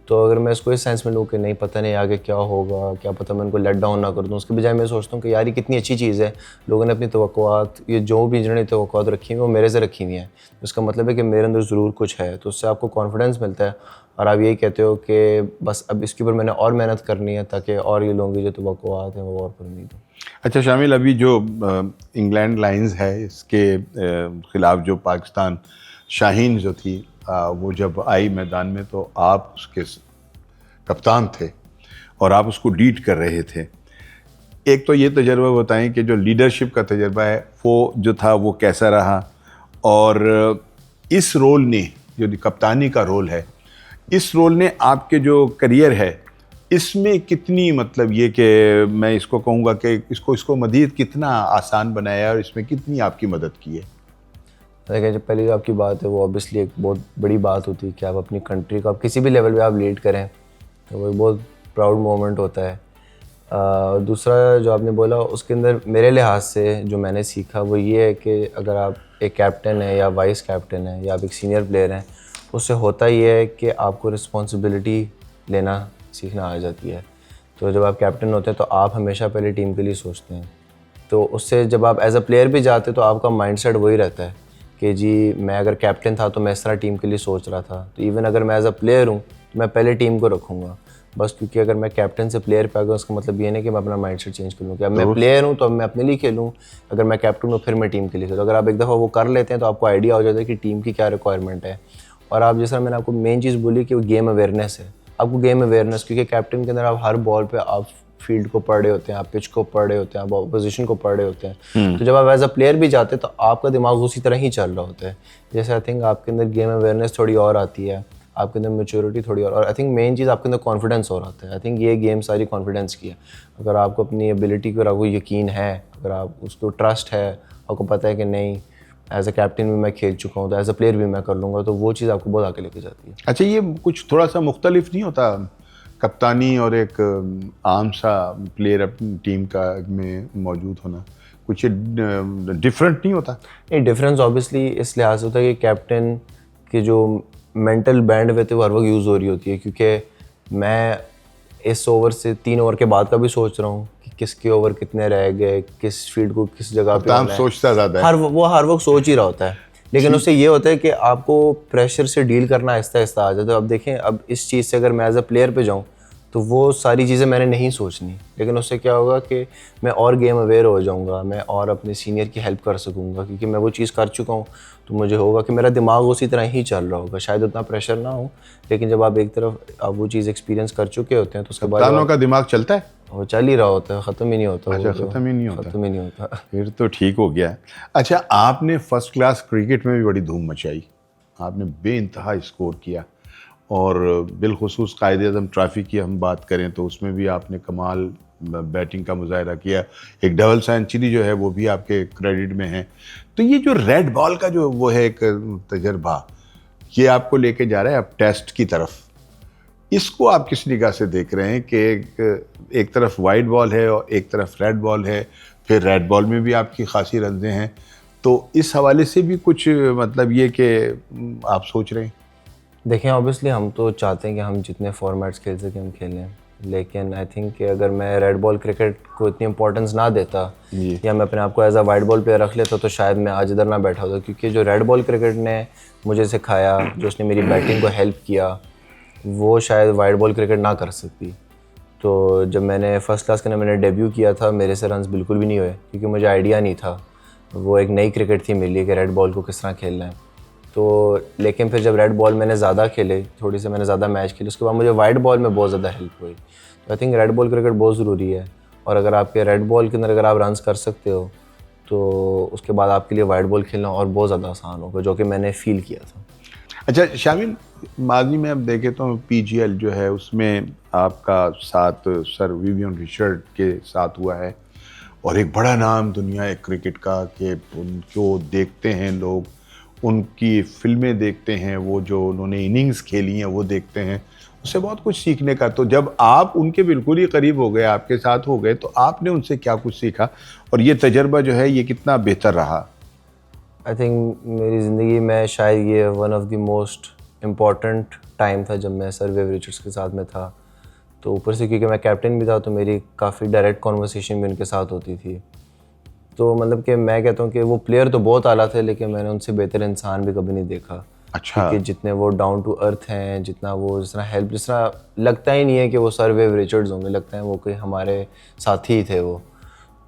तो अगर मैं इसको इस सेंस में लूँ कि नहीं पता नहीं आगे क्या होगा, क्या पता मैं उनको लेट डाउन ना कर दूँ, उसके बजाय मैं सोचता हूँ कि यार ये कितनी अच्छी चीज़ है, लोगों ने अपनी तवक्कुआत, ये जो भी जिन्होंने तवक्कुआत रखी हुई वो मेरे से रखी हुई हैं, उसका मतलब है कि मेरे अंदर ज़रूर कुछ है। तो उससे आपको कॉन्फिडेंस मिलता है और आप यही कहते हो कि बस अब इसके ऊपर मैंने और मेहनत करनी है ताकि और ये लोगों की जो तवक्कुआत हैं वो और पर उम्मीद हो। अच्छा शामिल, अभी जो इंग्लैंड लाइंस है इसके ख़िलाफ़ जो पाकिस्तान शाहीन जो थी वो जब आई मैदान में तो आप उसके कप्तान थे और आप उसको लीड कर रहे थे। एक तो ये तजर्बा बताएं कि जो लीडरशिप का तजर्बा है वो जो था वो कैसा रहा, और इस रोल ने, जो कप्तानी का रोल है, इस रोल ने आपके जो करियर है इसमें कितनी मतलब ये कि मैं इसको कहूँगा कि इसको मज़ीद कितना आसान बनाया और इसमें कितनी आपकी मदद की है? देखिए, जो पहली जो आपकी बात है वो ऑब्वियसली एक बहुत बड़ी बात होती है कि आप अपनी कंट्री को आप किसी भी लेवल पे आप लीड करें, तो वो एक बहुत प्राउड मोमेंट होता है। दूसरा जो आपने बोला उसके अंदर मेरे लिहाज से जो मैंने सीखा वो ये है कि अगर आप एक कैप्टन है या वाइस कैप्टन है या आप एक सीनियर प्लेयर हैं, उससे होता ये है कि आपको रिस्पॉन्सिबिलिटी लेना सीखना आ जाती है। तो जब आप कैप्टन होते हैं तो आप हमेशा पहले टीम के लिए सोचते हैं, तो उससे जब आप एज अ प्लेयर भी जाते तो आपका माइंडसेट वही रहता है कि जी मैं अगर कैप्टन था तो मैं इस तरह टीम के लिए सोच रहा था, तो इवन अगर मैं एज अ प्लेयर हूँ तो मैं पहले टीम को रखूँगा। बस क्योंकि अगर मैं कैप्टन से प्लेयर पे आ गया उसका मतलब ये नहीं कि मैं अपना माइंडसेट चेंज कर लूँ कि अब मैं प्लेयर हूँ तो अब मैं अपने लिए खेलूँ, अगर मैं कैप्टन हूँ फिर मैं टीम के लिए खेलूँ। अगर आप एक दफ़ा वो कर लेते हैं तो आपको आइडिया हो जाता है कि टीम की क्या रिक्वायरमेंट है। और आप जैसा मैंने आपको मेन चीज़ बोली कि वो गेम अवेयरनेस है, आपको गेम अवेयरनेस, क्योंकि कैप्टन के अंदर आप हर बॉल पे आप फील्ड को पढ़ रहे होते हैं, आप पिच को पढ़ रहे होते हैं, आप अपोजिशन को पढ़ रहे होते हैं। तो जब आप एज अ प्लेयर भी जाते हैं तो आपका दिमाग उसी तरह ही चल रहा होता है। जैसे आई थिंक आपके अंदर गेम अवेयरनेस थोड़ी और आती है, आपके अंदर मेच्योरिटी थोड़ी और आई थिंक मेन चीज़ आपके अंदर कॉन्फिडेंस और आता है। आई थिंक ये गेम सारी कॉन्फिडेंस की है। अगर आपको अपनी एबिलिटी पर आपको यकीन है, अगर आप उसको ट्रस्ट है, आपको पता है कि नहीं एज अ कैप्टन भी मैं खेल चुका हूँ तो एज अ प्लेयर भी मैं कर लूँगा, तो वो चीज़ आपको बहुत आगे लेके जाती है। अच्छा, ये कुछ थोड़ा सा मुख्तलिफ नहीं होता कप्तानी और एक आम सा प्लेयर अपनी टीम का में मौजूद होना, कुछ डिफरेंट नहीं होता? ये डिफरेंस ऑब्वियसली इस लिहाज से होता है कि कैप्टन की जो मेंटल बैंडविड्थ है वो हर वक्त यूज़ हो रही होती है, क्योंकि मैं इस ओवर से 3 ओवर के बाद का भी सोच रहा हूँ कि किसके ओवर कितने रह गए, किस फील्ड को किस जगह पे कप्तान होना है। सोचता ज़्यादा है। वो हर वक्त सोच ही रहा होता है, लेकिन उससे ये होता है कि आपको प्रेशर से डील करना आहिस्ता आहिस्ता आ जाता है। अब देखें, अब इस चीज़ से अगर मैं एज अ प्लेयर पे जाऊँ तो वो सारी चीज़ें मैंने नहीं सोचनी, लेकिन उससे क्या होगा कि मैं और गेम अवेयर हो जाऊँगा, मैं और अपने सीनियर की हेल्प कर सकूँगा, क्योंकि मैं वो चीज़ कर चुका हूँ। तो मुझे होगा कि मेरा दिमाग उसी तरह ही चल रहा होगा, शायद उतना प्रेशर ना हो, लेकिन जब आप एक तरफ आप वो चीज़ एक्सपीरियंस कर चुके होते हैं तो उसके बाद कप्तानों का दिमाग चलता है? वो चल ही रहा होता है, ख़त्म ही नहीं होता। अच्छा, वो तो ख़त्म ही नहीं होता। ख़त्म ही नहीं होता। फिर तो ठीक हो गया। अच्छा, आपने फर्स्ट क्लास क्रिकेट में भी बड़ी धूम मचाई, आपने बेइंतहा स्कोर किया और बिलखुसूस कायदे-ए-आज़म ट्रॉफी की हम बात करें तो उसमें भी आपने कमाल बैटिंग का मुज़ाहिरा किया। एक डबल सेंचुरी जो है वो भी आपके क्रेडिट में है। तो ये जो रेड बॉल का जो वो है एक तजर्बा, ये आपको लेके जा रहा है अब टेस्ट की तरफ। इसको आप किस निगाह से देख रहे हैं कि एक तरफ वाइट बॉल है और एक तरफ रेड बॉल है, फिर रेड बॉल में भी आपकी खासी रंजें हैं, तो इस हवाले से भी कुछ मतलब ये कि आप सोच रहे हैं? देखें, ऑब्वियसली हम तो चाहते हैं कि हम जितने फॉर्मेट्स खेल सकें हम खेलें, लेकिन आई थिंक कि अगर मैं रेड बॉल क्रिकेट को इतनी इंपॉर्टेंस ना देता या मैं अपने आप को as a white ball player रख लेता तो शायद मैं आज इधर ना बैठा होता, क्योंकि जो रेड बॉल क्रिकेट ने मुझे सिखाया, जो उसने मेरी बैटिंग को हेल्प किया, वो शायद वाइट बॉल क्रिकेट ना कर सकती। तो जब मैंने फर्स्ट क्लास के अंदर मैंने डेब्यू किया था, मेरे से रन्स बिल्कुल भी नहीं हुए, क्योंकि मुझे आइडिया नहीं था। वो एक नई क्रिकेट थी मेरे लिए कि रेड बॉल को किस तरह खेलना है। तो लेकिन फिर जब रेड बॉल मैंने ज़्यादा खेले, थोड़ी से मैंने ज़्यादा मैच खेले, उसके बाद मुझे वाइट बॉल में बहुत ज़्यादा हेल्प हुई। तो I think red ball cricket बहुत ज़रूरी है, और अगर आपके रेड बॉल के अंदर अगर आप रन्स कर सकते हो तो उसके बाद आपके लिए वाइट बॉल खेलना और बहुत ज़्यादा आसान होगा, जो कि मैंने फ़ील किया था। अच्छा शामिल, माजी में अब देखें तो PGL जो है उसमें आपका साथ सर विवियन रिचर्ड के साथ हुआ है, और एक बड़ा नाम दुनिया है क्रिकेट का कि उनको देखते हैं लोग, उनकी फिल्में देखते हैं, वो जो उन्होंने इनिंग्स खेली हैं वो देखते हैं, उससे बहुत कुछ सीखने का। तो जब आप उनके बिल्कुल ही करीब हो गए, आपके साथ हो गए, तो आपने उनसे क्या कुछ सीखा और ये तजर्बा जो है ये कितना बेहतर रहा? आई थिंक मेरी ज़िंदगी में शायद ये one of the most important time था जब मैं सर विव रिचर्ड्स के साथ में था। तो ऊपर से क्योंकि मैं कैप्टन भी था तो मेरी काफ़ी डायरेक्ट कॉन्वर्सेशन भी उनके साथ होती थी। तो मतलब कि मैं कहता हूँ कि वो प्लेयर तो बहुत आला थे, लेकिन मैंने उनसे बेहतर इंसान भी कभी नहीं देखा। अच्छा। कि जितने वो डाउन टू अर्थ हैं, जितना वो जिस तरह हेल्प, जिस तरह लगता ही नहीं है कि वो सर विव रिचर्ड्स होंगे, लगता है वो कोई हमारे साथी ही थे वो।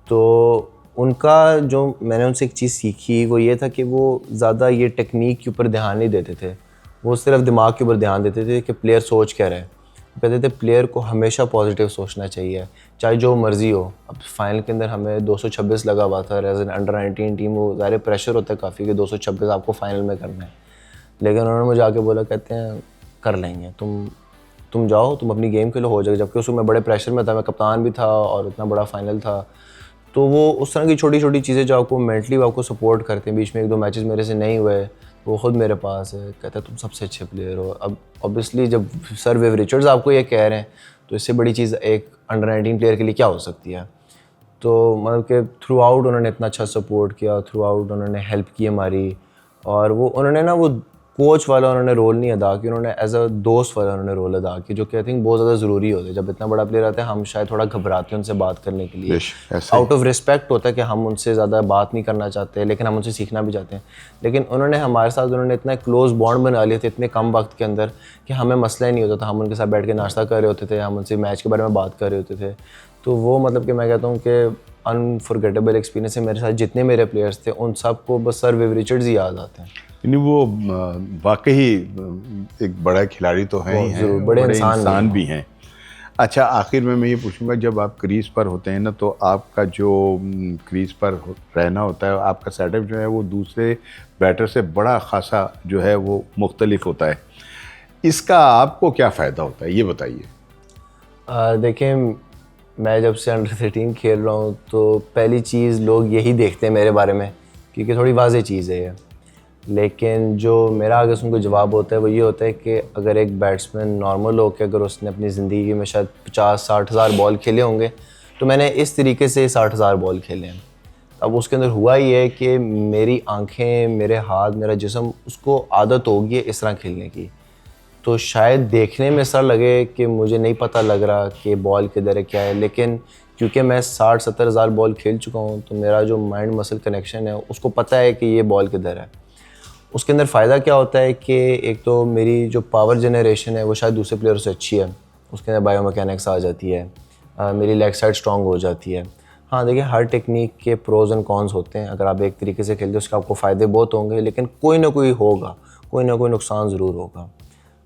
तो उनका जो मैंने उनसे एक चीज़ सीखी वो ये था कि वो ज़्यादा ये टेक्निक के ऊपर ध्यान नहीं देते थे, वो सिर्फ दिमाग के ऊपर ध्यान देते थे कि प्लेयर सोच क्या रहे। कहते थे प्लेयर को हमेशा पॉजिटिव सोचना चाहिए, चाहे जो मर्ज़ी हो। अब फाइनल के अंदर हमें 226 लगा हुआ था एज एन अंडर 19 टीम, वो ज़्यादा प्रेशर होता है काफ़ी कि 226 आपको फाइनल में करना है, लेकिन उन्होंने मुझे आके बोला, कहते हैं कर लेंगे, तुम जाओ, तुम अपनी गेम खेलो, हो जाएगा। जबकि उस वक्त मैं बड़े प्रेशर में था, मैं कप्तान भी था और इतना बड़ा फाइनल था। तो वो उस तरह की छोटी छोटी चीज़ें जो आपको मेंटली आपको सपोर्ट करते हैं। बीच में 1-2 मैचेस मेरे से नहीं हुए, वो ख़ुद मेरे पास है, कहता है तुम सबसे अच्छे प्लेयर हो। अब ऑब्वियसली जब सर विव रिचर्ड्स आपको ये कह रहे हैं तो इससे बड़ी चीज़ एक अंडर 19 प्लेयर के लिए क्या हो सकती है। तो मतलब कि थ्रू आउट उन्होंने इतना अच्छा सपोर्ट किया, थ्रू आउट उन्होंने हेल्प की हमारी। और वो उन्होंने ना वो कोच वाला उन्होंने रोल नहीं अदा किया, उन्होंने एज अ दोस्त वाला उन्होंने रोल अदा किया, जो कि आई थिंक बहुत ज़्यादा ज़रूरी होता है। जब इतना बड़ा प्लेयर आता है हम शायद थोड़ा घबराते हैं उनसे बात करने के लिए, आउट ऑफ रिस्पेक्ट होता है कि हम उनसे ज़्यादा बात नहीं करना चाहते, लेकिन हम उनसे सीखना भी चाहते हैं। लेकिन उन्होंने हमारे साथ उन्होंने इतना क्लोज बॉन्ड बना लिए थे इतने कम वक्त के अंदर कि हमें मसला ही नहीं होता था। हम उनके साथ बैठ के नाश्ता कर रहे होते थे, हम उनसे मैच के बारे में बात कर रहे होते थे। तो वो मतलब कि मैं कहता हूँ कि अनफॉरगेटेबल एक्सपीरियंस है। मेरे साथ जितने मेरे प्लेयर्स थे उन सबको बस सर विव रिचर्ड्स ही याद आते हैं। यानी वो वाकई एक बड़ा खिलाड़ी तो है ही हैं, बड़े इंसान भी हैं। अच्छा, आखिर में मैं ये पूछूंगा, जब आप क्रीज पर होते हैं ना, तो आपका जो क्रीज पर रहना होता है, आपका सेटअप जो है वो दूसरे बैटर से बड़ा खासा जो है वो मुख्तलिफ होता है। इसका आपको क्या फ़ायदा होता है, ये बताइए। देखें, मैं जब से अंडर 13 खेल रहा हूँ तो पहली चीज़ लोग यही देखते हैं मेरे बारे में, क्योंकि थोड़ी वाज़ेह चीज़ है ये। लेकिन जो मेरा आगे उनको जवाब होता है वो ये होता है कि अगर एक बैट्समैन नॉर्मल हो के अगर उसने अपनी ज़िंदगी में शायद 50-60 हज़ार बॉल खेले होंगे, तो मैंने इस तरीके से 60 हज़ार बॉल खेले हैं। अब उसके अंदर हुआ ये है कि मेरी आँखें, मेरे हाथ, मेरा जिस्म, उसको आदत होगी इस तरह खेलने की। तो शायद देखने में ऐसा लगे कि मुझे नहीं पता लग रहा कि बॉल किधर है क्या है, लेकिन क्योंकि मैं 60-70 हज़ार बॉल खेल चुका हूँ तो मेरा जो माइंड मसल कनेक्शन है उसको पता है कि ये बॉल किधर है। उसके अंदर फ़ायदा क्या होता है कि एक तो मेरी जो पावर जनरेशन है वो शायद दूसरे प्लेयरों से अच्छी है, उसके अंदर बायोमैकेनिक्स आ जाती है, मेरी लेग साइड स्ट्रॉन्ग हो जाती है। हाँ देखिए, हर टेक्निक के प्रोज एंड कॉन्स होते हैं। अगर आप एक तरीके से खेलते हो उसके आपको फ़ायदे बहुत होंगे, लेकिन कोई ना कोई होगा, कोई ना कोई नुकसान ज़रूर होगा।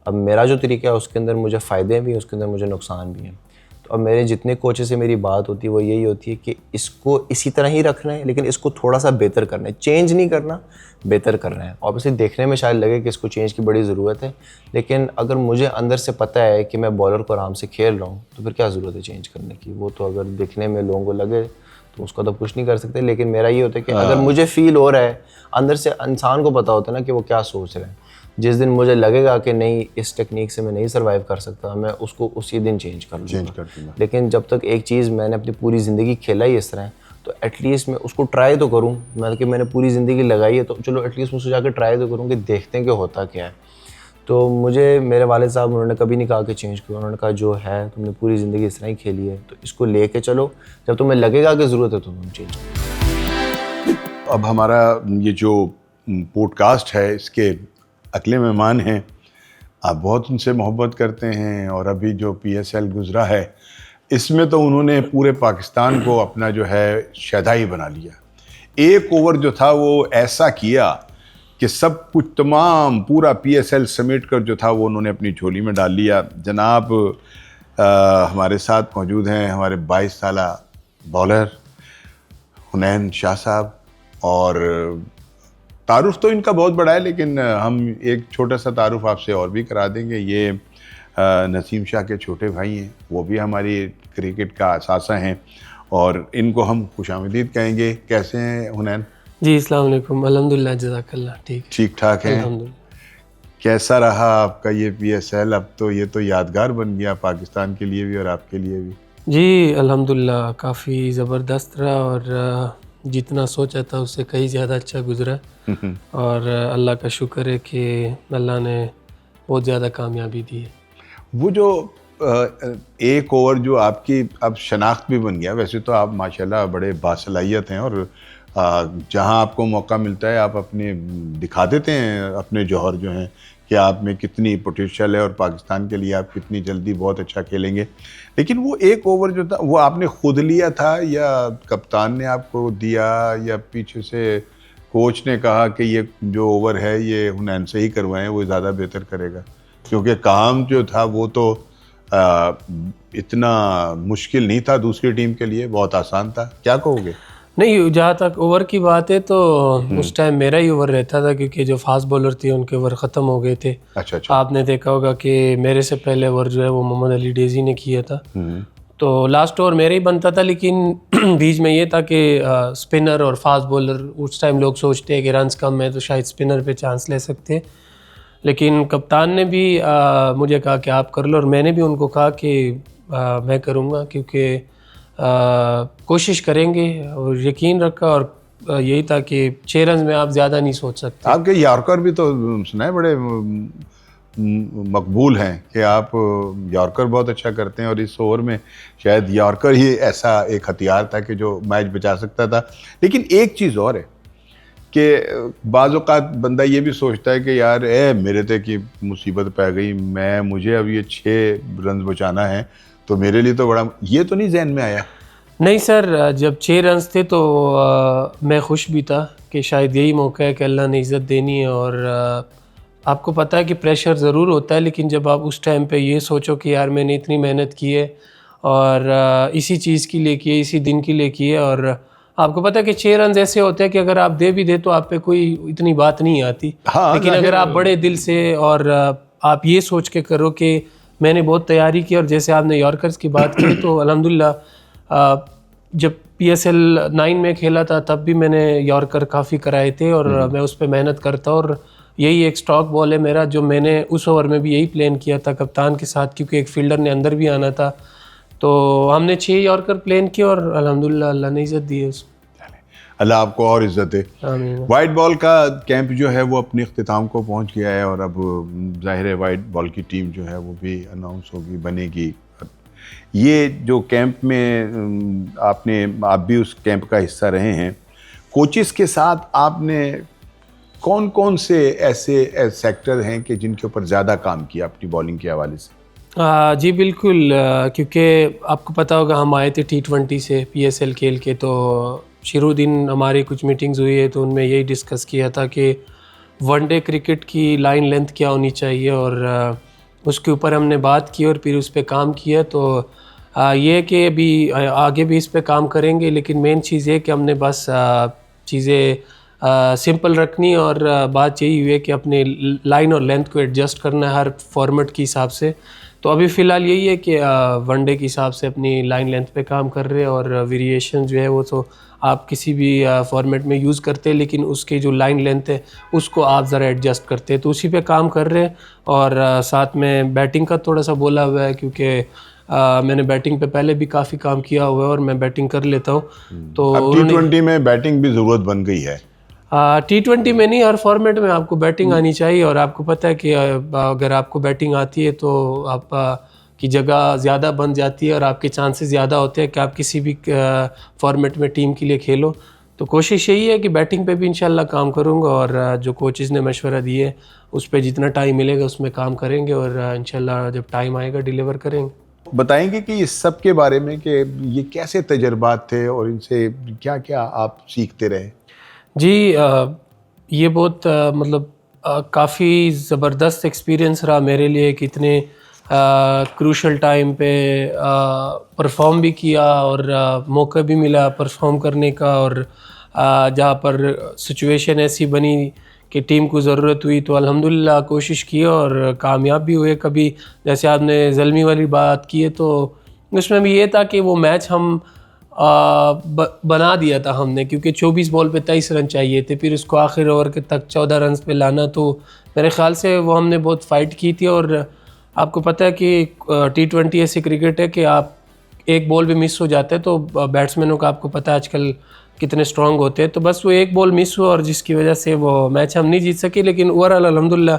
अब मेरा जो तरीका है उसके अंदर मुझे फ़ायदे भी हैं, उसके अंदर मुझे नुकसान भी हैं। तो अब मेरे जितने कोचेस से मेरी बात होती है वो यही होती है कि इसको इसी तरह ही रखना है, लेकिन इसको थोड़ा सा बेहतर करना है, चेंज नहीं करना, बेहतर करना है। ऑब्वियसली देखने में शायद लगे कि इसको चेंज की बड़ी ज़रूरत है, लेकिन अगर मुझे अंदर से पता है कि मैं बॉलर को आराम से खेल रहा हूँ तो फिर क्या ज़रूरत है चेंज करने की। वो तो अगर देखने में लोगों को लगे तो उसका तो कुछ नहीं कर सकते। लेकिन मेरा ये होता है कि अगर मुझे फ़ील हो रहा है, अंदर से इंसान को पता होता है ना कि वो क्या सोच रहे हैं। जिस दिन मुझे लगेगा कि नहीं इस टेक्निक से मैं नहीं सर्वाइव कर सकता, मैं उसको उसी दिन चेंज कर दूँगा। लेकिन जब तक एक चीज़ मैंने अपनी पूरी ज़िंदगी खेला ही इस तरह, तो एटलीस्ट मैं उसको ट्राई तो करूँ। मतलब कि मैंने पूरी ज़िंदगी लगाई है तो चलो एटलीस्ट उसको जाकर ट्राई तो करूँ कि देखते हैं कि होता क्या है। तो मुझे मेरे वालिद साहब उन्होंने कभी नहीं कहा कि चेंज करो, उन्होंने कहा जो है तुमने पूरी ज़िंदगी इस तरह ही खेली है तो इसको लेके चलो, जब तुम्हें लगेगा कि ज़रूरत है तो तुम चेंज करो। अब हमारा ये जो पॉडकास्ट है इसके अगले मेहमान हैं, आप बहुत उनसे मोहब्बत करते हैं, और अभी जो PSL गुज़रा है इसमें तो उन्होंने पूरे पाकिस्तान को अपना जो है शहदाई बना लिया। एक ओवर जो था वो ऐसा किया कि सब कुछ तमाम पूरा PSL समेट कर जो था वो उन्होंने अपनी झोली में डाल लिया। जनाब हमारे साथ मौजूद हैं हमारे 22 साला बॉलर हुनैन शाह साहब, और तारुफ तो इनका बहुत बड़ा है, लेकिन हम एक छोटा सा तारुफ आपसे और भी करा देंगे। ये नसीम शाह के छोटे भाई हैं, वो भी हमारी क्रिकेट का असासा हैं, और इनको हम खुशामदीद कहेंगे। कैसे हैं हुनैन जी? अस्सलाम वालेकुम। अल्हम्दुलिल्लाह, जज़ाकल्लाह। ठीक ठाक है। अल्हम्दुलिल्लाह। कैसा रहा आपका ये PSL? अब तो ये तो यादगार बन गया पाकिस्तान के लिए भी और आपके लिए भी। जी अल्हम्दुलिल्लाह, काफ़ी ज़बरदस्त रहा और जितना सोचा था उससे कहीं ज़्यादा अच्छा गुजरा। और अल्लाह का शुक्र है कि अल्लाह ने बहुत ज़्यादा कामयाबी दी है। वो जो एक ओवर जो आपकी अब शनाख्त भी बन गया, वैसे तो आप माशाल्लाह बड़े बासलाहियत हैं, और जहां आपको मौका मिलता है आप अपने दिखा देते हैं अपने जौहर जो हैं कि आप में कितनी पोटेंशियल है और पाकिस्तान के लिए आप कितनी जल्दी बहुत अच्छा खेलेंगे। लेकिन वो एक ओवर जो था वो आपने खुद लिया था या कप्तान ने आपको दिया, या पीछे से कोच ने कहा कि ये जो ओवर है ये हुनैन से ही करवाएं, वो ज़्यादा बेहतर करेगा? क्योंकि काम जो था वो तो इतना मुश्किल नहीं था, दूसरी टीम के लिए बहुत आसान था। क्या कहोगे? नहीं, जहाँ तक ओवर की बात है तो उस टाइम मेरा ही ओवर रहता था, क्योंकि जो फास्ट बॉलर थे उनके ओवर ख़त्म हो गए थे। अच्छा अच्छा। आपने देखा होगा कि मेरे से पहले ओवर जो है वो मोहम्मद अली डेजी ने किया था, तो लास्ट ओवर मेरा ही बनता था। लेकिन बीच में ये था कि स्पिनर और फास्ट बॉलर, उस टाइम लोग सोचते हैं कि रन्स कम है तो शायद स्पिनर पे चांस ले सकते हैं, लेकिन कप्तान ने भी मुझे कहा कि आप कर लो, और मैंने भी उनको कहा कि मैं करूँगा, क्योंकि कोशिश करेंगे, और यकीन रखा। और यही था कि 6 रन में आप ज़्यादा नहीं सोच सकते। आपके यॉर्कर भी तो सुना है बड़े मकबूल हैं कि आप यॉर्कर बहुत अच्छा करते हैं, और इस ओवर में शायद यॉर्कर ही ऐसा एक हथियार था कि जो मैच बचा सकता था। लेकिन एक चीज़ और है कि बाज़ औक़ात बंदा ये भी सोचता है कि यार मेरे तक की मुसीबत पै गई, मुझे अब ये 6 रन बचाना है, तो मेरे लिए तो बड़ा, ये तो नहीं जहन में आया? नहीं सर, जब 6 रन थे तो मैं खुश भी था कि शायद यही मौका है कि अल्लाह ने इज़्ज़त देनी है। और आपको पता है कि प्रेशर ज़रूर होता है, लेकिन जब आप उस टाइम पे ये सोचो कि यार मैंने इतनी मेहनत की है और इसी चीज़ के लिए की है, इसी दिन के लिए की है, और आपको पता है कि 6 रन ऐसे होते हैं कि अगर आप दे भी दे तो आप पे कोई इतनी बात नहीं आती। हाँ, लेकिन अगर आप बड़े दिल से और आप ये सोच के करो कि मैंने बहुत तैयारी की, और जैसे आपने यॉर्कर्स की बात की, तो अल्हम्दुलिल्लाह जब PSL 9 में खेला था तब भी मैंने यॉर्कर काफ़ी कराए थे, और मैं उस पर मेहनत करता, और यही एक स्टॉक बॉल है मेरा, जो मैंने उस ओवर में भी यही प्लान किया था कप्तान के साथ, क्योंकि एक फील्डर ने अंदर भी आना था। तो हमने 6 यॉर्कर प्लान किए, और अल्हम्दुलिल्लाह अल्लाह ने इज़्ज़त दी है उसमें। अल्लाह आपको और इज़्ज़त दे। आमीन। वाइट बॉल का कैंप जो है वो अपने इख्तिताम को पहुंच गया है, और अब ज़ाहिर है वाइट बॉल की टीम जो है वो भी अनाउंस होगी, बनेगी। ये जो कैंप में आप भी उस कैंप का हिस्सा रहे हैं, कोचेस के साथ आपने कौन कौन से ऐसे सेक्टर हैं कि जिनके ऊपर ज़्यादा काम किया अपनी बॉलिंग के हवाले से? जी बिल्कुल, क्योंकि आपको पता होगा हम आए थे T20 से PSL खेल के, तो शुरू दिन हमारी कुछ मीटिंग्स हुई है, तो उनमें यही डिस्कस किया था कि वनडे क्रिकेट की लाइन लेंथ क्या होनी चाहिए, और उसके ऊपर हमने बात की और फिर उस पर काम किया। तो ये कि अभी आगे भी इस पे काम करेंगे, लेकिन मेन चीज़ ये कि हमने बस चीज़ें सिंपल रखनी, और बात यही हुई है कि अपने लाइन और लेंथ को एडजस्ट करना है हर फॉर्मेट के हिसाब से। तो अभी फ़िलहाल यही है कि वनडे के हिसाब से अपनी लाइन लेंथ पे काम कर रहे हैं, और वेरिएशन जो है वो तो आप किसी भी फॉर्मेट में यूज़ करते हैं, लेकिन उसकी जो लाइन लेंथ है उसको आप ज़रा एडजस्ट करते हैं, तो उसी पे काम कर रहे हैं। और साथ में बैटिंग का थोड़ा सा बोला हुआ है, क्योंकि मैंने बैटिंग पे पहले भी काफ़ी काम किया हुआ है और मैं बैटिंग कर लेता हूँ। तो अब T20 में बैटिंग भी ज़रूरत बन गई है। T20 में नहीं, हर फॉर्मेट में आपको बैटिंग आनी चाहिए, और आपको पता है कि अगर आपको बैटिंग आती है तो आप की जगह ज़्यादा बन जाती है, और आपके चांसेस ज़्यादा होते हैं कि आप किसी भी फॉर्मेट में टीम के लिए खेलो। तो कोशिश यही है कि बैटिंग पे भी इंशाल्लाह काम करूँगा, और जो कोचेज़ ने मशवरा दिए उस पर जितना टाइम मिलेगा उसमें काम करेंगे, और इंशाल्लाह जब टाइम आएगा डिलीवर करेंगे। बताएंगे कि इस सब के बारे में कि ये कैसे तजर्बात थे और इनसे क्या क्या आप सीखते रहे? जी, ये बहुत मतलब काफ़ी ज़बरदस्त एक्सपीरियंस रहा मेरे लिए कि इतने क्रूशल टाइम पे परफॉर्म भी किया, और मौका भी मिला परफॉर्म करने का, और जहाँ पर सिचुएशन ऐसी बनी कि टीम को ज़रूरत हुई तो अल्हम्दुलिल्लाह कोशिश की और कामयाब भी हुए। कभी जैसे आपने ज़ल्मी वाली बात की है, तो उसमें भी ये था कि वो मैच हम बना दिया था हमने, क्योंकि 24 बॉल पे 23 रन चाहिए थे, फिर उसको आखिर ओवर के तक 14 रन पे लाना, तो मेरे ख़्याल से वो हमने बहुत फ़ाइट की थी। और आपको पता है कि T20 ऐसी क्रिकेट है कि आप एक बॉल भी मिस हो जाते हैं तो बैट्समैनों का आपको पता है आजकल कितने स्ट्रॉन्ग होते हैं, तो बस वो एक बॉल मिस हुआ और जिसकी वजह से वो मैच हम नहीं जीत सके। लेकिन ओवरऑल अल्हम्दुलिल्लाह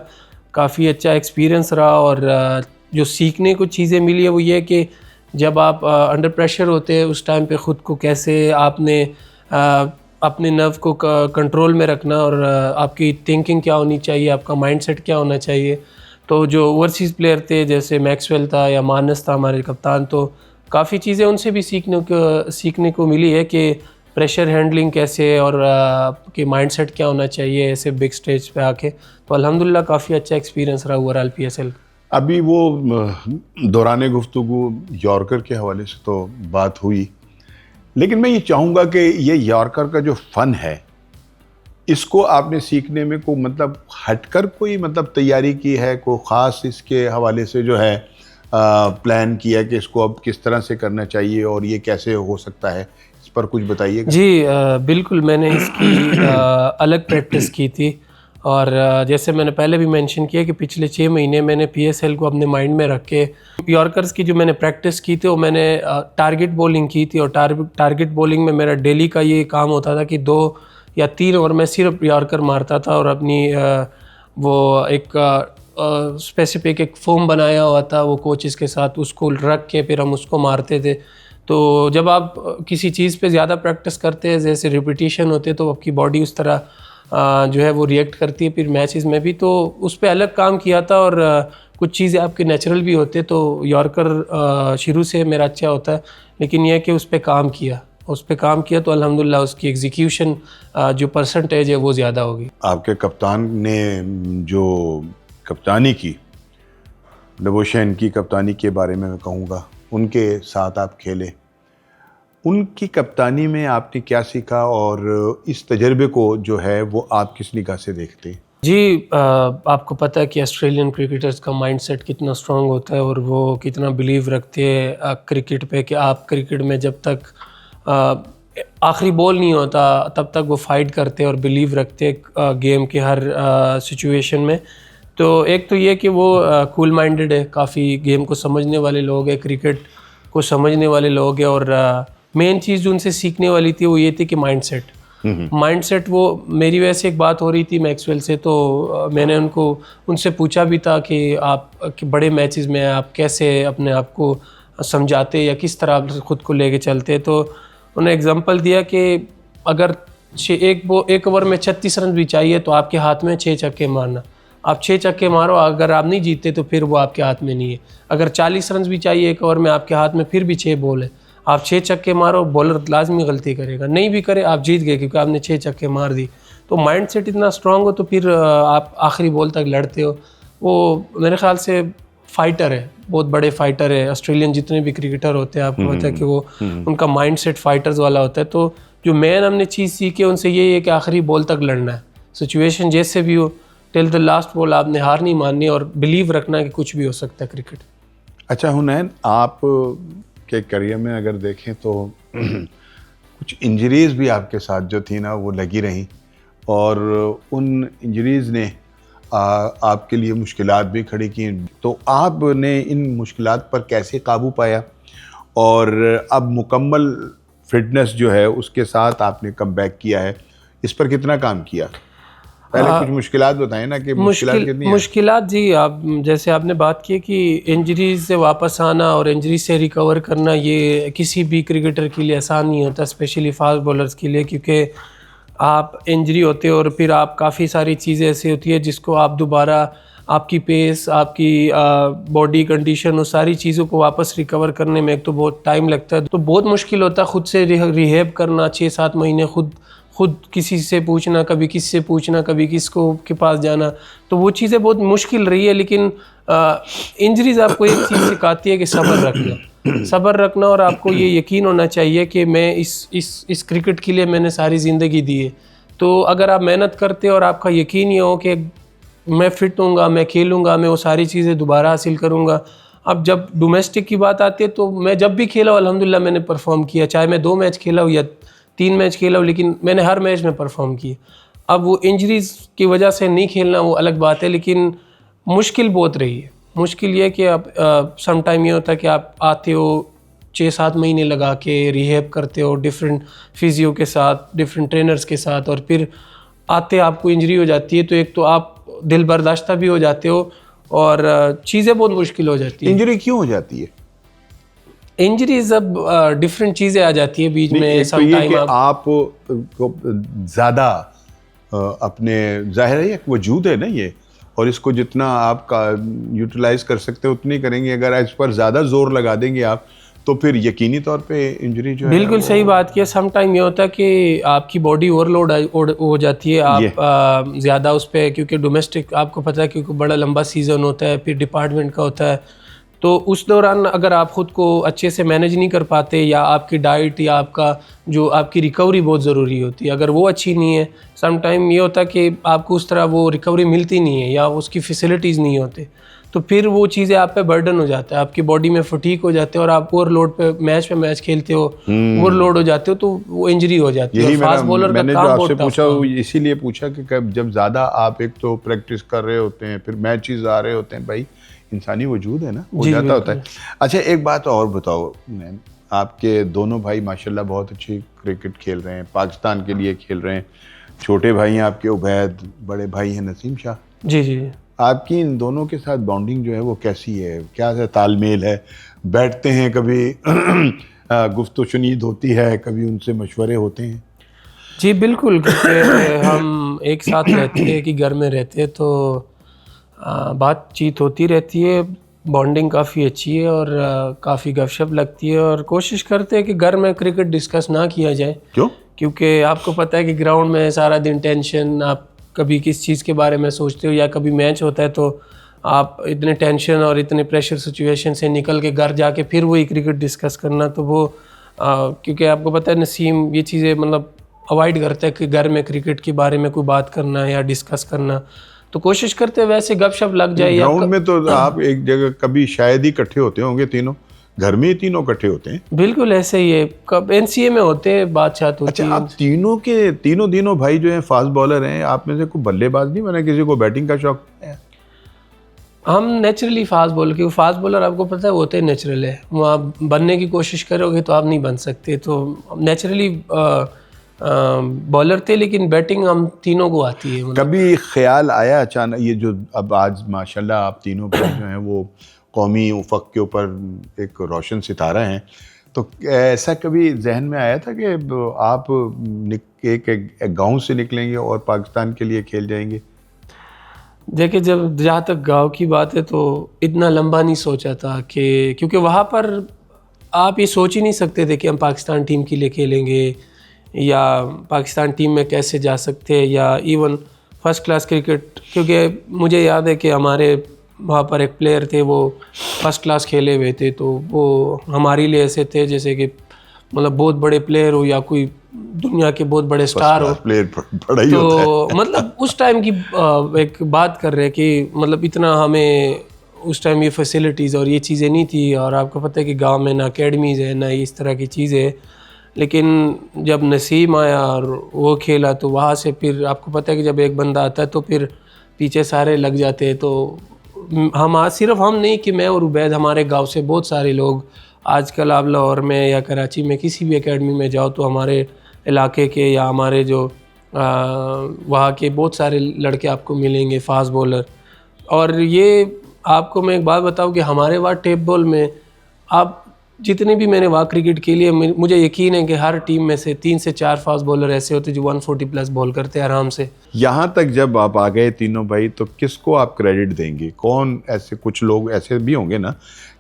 काफ़ी अच्छा एक्सपीरियंस रहा, और जो सीखने को चीज़ें मिली है वो ये कि जब आप अंडर प्रेशर होते हैं उस टाइम पे ख़ुद को कैसे आपने अपने नर्व को कंट्रोल में रखना, और आपकी थिंकिंग क्या होनी चाहिए, आपका माइंडसेट क्या होना चाहिए। तो जो ओवरसीज़ प्लेयर थे जैसे मैक्सवेल था या मानस था हमारे कप्तान, तो काफ़ी चीज़ें उनसे भी सीखने को मिली है कि प्रेशर हैंडलिंग कैसे और कि माइंडसेट क्या होना चाहिए ऐसे बिग स्टेज पे आके। तो अल्हम्दुलिल्लाह काफ़ी अच्छा एक्सपीरियंस रहा ओवरऑल PSL। अभी वो दौरान गुफ्तगू यॉर्कर के हवाले से तो बात हुई, लेकिन मैं ये चाहूँगा कि ये यॉर्कर का जो फ़न है, इसको आपने सीखने में को मतलब हटकर कोई मतलब तैयारी की है, कोई ख़ास इसके हवाले से जो है प्लान किया कि इसको अब किस तरह से करना चाहिए और ये कैसे हो सकता है, इस पर कुछ बताइएगा। जी बिल्कुल, मैंने इसकी अलग प्रैक्टिस की थी और जैसे मैंने पहले भी मेंशन किया कि पिछले 6 महीने मैंने PSL को अपने माइंड में रख के यॉर्कर्स की जो मैंने प्रैक्टिस की थी वो मैंने टारगेट बॉलिंग की थी। और टारगेट बॉलिंग में मेरा डेली का ये काम होता था कि 2 या 3 ओवर में सिर्फ यॉर्कर मारता था और अपनी वो एक स्पेसिफिक एक फॉर्म बनाया हुआ था वो कोचेस के साथ, उसको रख के फिर हम उसको मारते थे। तो जब आप किसी चीज़ पे ज़्यादा प्रैक्टिस करते हैं, जैसे रिपीटिशन होते हैं, तो आपकी बॉडी उस तरह जो है वो रिएक्ट करती है फिर मैचेस में भी। तो उस पे अलग काम किया था और कुछ चीज़ें आपके नेचुरल भी होते, तो यॉर्कर शुरू से मेरा अच्छा होता है, लेकिन यह है कि उस पे काम किया तो अल्हम्दुलिल्लाह उसकी एग्जीक्यूशन जो परसेंटेज है वो ज़्यादा होगी। आपके कप्तान ने जो कप्तानी की, डबोशेन की कप्तानी के बारे में मैं कहूँगा, उनके साथ आप खेले, उनकी कप्तानी में आपने क्या सीखा और इस तजर्बे को जो है वो आप किस निगाह से देखते हैं? जी आपको पता है कि ऑस्ट्रेलियन क्रिकेटर्स का माइंडसेट कितना स्ट्रांग होता है और वो कितना बिलीव रखते हैं क्रिकेट पे कि आप क्रिकेट में जब तक आखिरी बॉल नहीं होता तब तक वो फाइट करते हैं और बिलीव रखते हैं गेम के हर सिचुएशन में। तो एक तो ये कि वो कूल माइंडेड है, काफ़ी गेम को समझने वाले लोग हैं, क्रिकेट को समझने वाले लोग हैं। और मेन चीज़ जो उनसे सीखने वाली थी वो ये थी कि माइंडसेट वो मेरी वजह से एक बात हो रही थी मैक्सवेल से, तो मैंने उनसे पूछा भी था कि आप कि बड़े मैचेस में आप कैसे अपने आप को समझाते या किस तरह आप ख़ुद को लेके चलते। तो उन्होंने एग्जांपल दिया कि अगर एक ओवर में 36 रन भी चाहिए तो आपके हाथ में 6 छक्के मारना, आप 6 छक्के मारो, अगर आप नहीं जीतते तो फिर वो आपके हाथ में नहीं है। अगर 40 रन भी चाहिए एक ओवर में आपके हाथ में, फिर भी 6 बॉल है, आप 6 छक्के मारो, बॉलर लाजमी गलती करेगा, नहीं भी करे आप जीत गए क्योंकि आपने 6 छक्के मार दी। तो माइंडसेट इतना स्ट्रांग हो तो फिर आप आखिरी बॉल तक लड़ते हो। वो मेरे ख्याल से फाइटर है, बहुत बड़े फाइटर है। ऑस्ट्रेलियन जितने भी क्रिकेटर होते हैं आपको पता है कि वो उनका माइंडसेट फाइटर्स वाला होता है। तो जो मेन हमने चीज़ सीखी उनसे ये है कि आखिरी बॉल तक लड़ना है, सिचुएशन जैसे भी हो, टिल द लास्ट बॉल आपने हार नहीं माननी और बिलीव रखना कि कुछ भी हो सकता है क्रिकेट। अच्छा हुनैन, आप के करियर में अगर देखें तो कुछ इंजरीज़ भी आपके साथ जो थी ना वो लगी रहीं और उन इंजरीज़ ने आपके लिए मुश्किलात भी खड़ी की, तो आपने इन मुश्किलात पर कैसे काबू पाया और अब मुकम्मल फिटनेस जो है उसके साथ आपने कम बैक किया है, इस पर कितना काम किया? पहले कुछ मुश्किलात बताएं ना कि मुश्किलात कितनी हैं? मुश्किलात जी, आप जैसे आपने बात की कि इंजरीज से वापस आना और इंजरी से रिकवर करना ये किसी भी क्रिकेटर के लिए आसान नहीं होता, स्पेशली फास्ट बॉलर्स के लिए, क्योंकि आप इंजरी होते हो और फिर आप काफ़ी सारी चीज़ें ऐसी होती है जिसको आप दोबारा आपकी पेस, आपकी बॉडी कंडीशन, उस सारी चीज़ों को वापस रिकवर करने में एक तो बहुत टाइम लगता है, तो बहुत मुश्किल होता है खुद से रिहेब करना। 6-7 महीने खुद किसी से पूछना, कभी किसी से पूछना, कभी किसको के पास जाना, तो वो चीज़ें बहुत मुश्किल रही है। लेकिन इंजरीज आपको एक चीज़ सिखाती है कि सब्र रखना और आपको ये यकीन होना चाहिए कि मैं इस क्रिकेट के लिए मैंने सारी ज़िंदगी दी है। तो अगर आप मेहनत करते हो और आपका यकीन ये हो कि मैं फ़िट होऊंगा, मैं खेलूँगा, मैं वो सारी चीज़ें दोबारा हासिल करूँगा। अब जब डोमेस्टिक की बात आती है तो मैं जब भी खेला अल्हम्दुलिल्लाह मैंने परफॉर्म किया, चाहे मैं 2 मैच खेला हूँ या 3 मैच खेला हूँ, लेकिन मैंने हर मैच में परफॉर्म किया। अब वो इंजरीज़ की वजह से नहीं खेलना वो अलग बात है, लेकिन मुश्किल बहुत रही है। मुश्किल ये है कि आप सम टाइम ये होता है कि आप आते हो 6-7 महीने लगा के रिहेब करते हो डिफरेंट फिजियो के साथ, डिफरेंट ट्रेनर्स के साथ, और फिर आते आपको इंजरी हो जाती है, तो एक तो आप दिल बर्दाश्ता भी हो जाते हो और चीज़ें बहुत मुश्किल हो जाती है। इंजरी क्यों हो जाती है? इंजरीज अब डिफरेंट चीज़ें आ जाती है बीच में। तो ये कि आप को ज़्यादा अपने ज़ाहिर है एक वजूद है ना ये, और इसको जितना आप यूटिलाइज कर सकते हो उतनी करेंगे। अगर इस पर ज़्यादा जोर लगा देंगे आप तो फिर यकीनी तौर पे इंजरी जो है। बिल्कुल सही बात की। सम टाइम ये होता है कि आपकी बॉडी ओवरलोड हो जाती है, आप ज़्यादा उस पर, क्योंकि डोमेस्टिक आपको पता है क्योंकि बड़ा लंबा सीज़न होता है, फिर डिपार्टमेंट का होता है, तो उस दौरान अगर आप ख़ुद को अच्छे से मैनेज नहीं कर पाते, या आपकी डाइट या आपकी रिकवरी बहुत ज़रूरी होती है, अगर वो अच्छी नहीं है, सम टाइम ये होता है कि आपको उस तरह वो रिकवरी मिलती नहीं है या उसकी फैसिलिटीज़ नहीं होती, तो फिर वो चीज़ें आप पे बर्डन हो जाता है, आपकी बॉडी में फटीक हो जाते हो और आप ओवरलोड पे मैच खेलते हो, ओवरलोड हो जाते हो, तो वो इंजरी हो जाती है। यही फास्ट बॉलर मैंने का जो काम आपसे बहुत पूछा tough वो इसीलिए पूछा कि जब ज़्यादा आप एक तो प्रैक्टिस कर रहे होते हैं, फिर मैचेस आ रहे होते हैं, भाई इंसानी वजूद है ना, हो जी, जाता होता है। अच्छा एक बात और बताओ मैम, आपके दोनों भाई माशाल्लाह बहुत अच्छी क्रिकेट खेल रहे हैं, पाकिस्तान के लिए खेल रहे हैं। छोटे भाई हैं आपके उबैद, बड़े भाई हैं नसीम शाह। जी जी जी। आपकी इन दोनों के साथ बॉन्डिंग जो है वो कैसी है, क्या है तालमेल है? बैठते हैं कभी गुफ्तगू शुनीद होती है, कभी उनसे मशवरे होते हैं? जी बिल्कुल, क्योंकि हम एक साथ रहते हैं कि घर में रहते हैं, तो बातचीत होती रहती है, बॉन्डिंग काफ़ी अच्छी है और काफ़ी गपशप लगती है, और कोशिश करते हैं कि घर में क्रिकेट डिस्कस ना किया जाए। क्यों? क्योंकि आपको पता है कि ग्राउंड में सारा दिन टेंशन, आप कभी किस चीज़ के बारे में सोचते हो, या कभी मैच होता है तो आप इतने टेंशन और इतने प्रेशर सिचुएशन से निकल के घर जाके फिर वही क्रिकेट डिस्कस करना, तो वो क्योंकि आपको पता है नसीम ये चीज़ें मतलब अवॉइड करता है कि घर में क्रिकेट के बारे में कोई बात करना या डिस्कस करना, तो कोशिश करते हैं वैसे गपशप लग जाए। ग्राउंड में तो आप एक जगह कभी शायद ही इकट्ठे होते होंगे तीनों, घर में ही तीनों इकट्ठे होते हैं? बिल्कुल ऐसे ही है, कब एनसीए में होते हैं, बातचीत होती अच्छा, है। आप तीनों भाई जो हैं फास्ट बॉलर हैं, आप में से कोई बल्लेबाज नहीं बना, किसी को बैटिंग का शौक है? हम नेचुरली फास्ट बॉलर, क्योंकि फास्ट बॉलर आपको पता है वो होते नेचुरल है, वो आप बनने की कोशिश करोगे तो आप नहीं बन सकते, तो नेचुरली बॉलर थे, लेकिन बैटिंग हम तीनों को आती है। कभी ख्याल आया अचानक, ये जो अब आज माशाल्लाह आप तीनों भाई जो हैं वो कौमी उफक के ऊपर एक रोशन सितारा हैं, तो ऐसा कभी जहन में आया था कि आप एक गांव से निकलेंगे और पाकिस्तान के लिए खेल जाएंगे? देखिए, जहाँ तक गांव की बात है तो इतना लंबा नहीं सोचा था, कि क्योंकि वहाँ पर आप ये सोच ही नहीं सकते थे कि हम पाकिस्तान टीम के लिए खेलेंगे या पाकिस्तान टीम में कैसे जा सकते हैं, या इवन फर्स्ट क्लास क्रिकेट, क्योंकि मुझे याद है कि हमारे वहाँ पर एक प्लेयर थे, वो फर्स्ट क्लास खेले हुए थे, तो वो हमारे लिए ऐसे थे जैसे कि मतलब बहुत बड़े प्लेयर हो या कोई दुनिया के बहुत बड़े स्टार हो, प्लेयर बड़ा ही होता है। तो मतलब उस टाइम की एक बात कर रहे हैं कि मतलब इतना हमें उस टाइम ये फैसिलिटीज़ और ये चीज़ें नहीं थी, और आपको पता है कि गांव में ना अकेडमीज़ है ना इस तरह की चीज़ें है, लेकिन जब नसीम आया और वो खेला, तो वहाँ से फिर आपको पता है कि जब एक बंदा आता है तो फिर पीछे सारे लग जाते हैं। तो हम आज सिर्फ हम नहीं कि मैं और उबैद, हमारे गांव से बहुत सारे लोग, आजकल आप लाहौर में या कराची में किसी भी एकेडमी में जाओ तो हमारे इलाके के या हमारे जो वहाँ के बहुत सारे लड़के आपको मिलेंगे फास्ट बॉलर। और ये आपको मैं एक बात बताऊँ कि हमारे वहाँ टेप बॉल में आप जितने भी मैंने वहाँ क्रिकेट खेली है, मुझे यकीन है कि हर टीम में से 3 से 4 फास्ट बॉलर ऐसे होते जो 140 प्लस बॉल करते हैं आराम से। यहाँ तक जब आप आ गए तीनों भाई, तो किसको आप क्रेडिट देंगे? कौन ऐसे, कुछ लोग ऐसे भी होंगे ना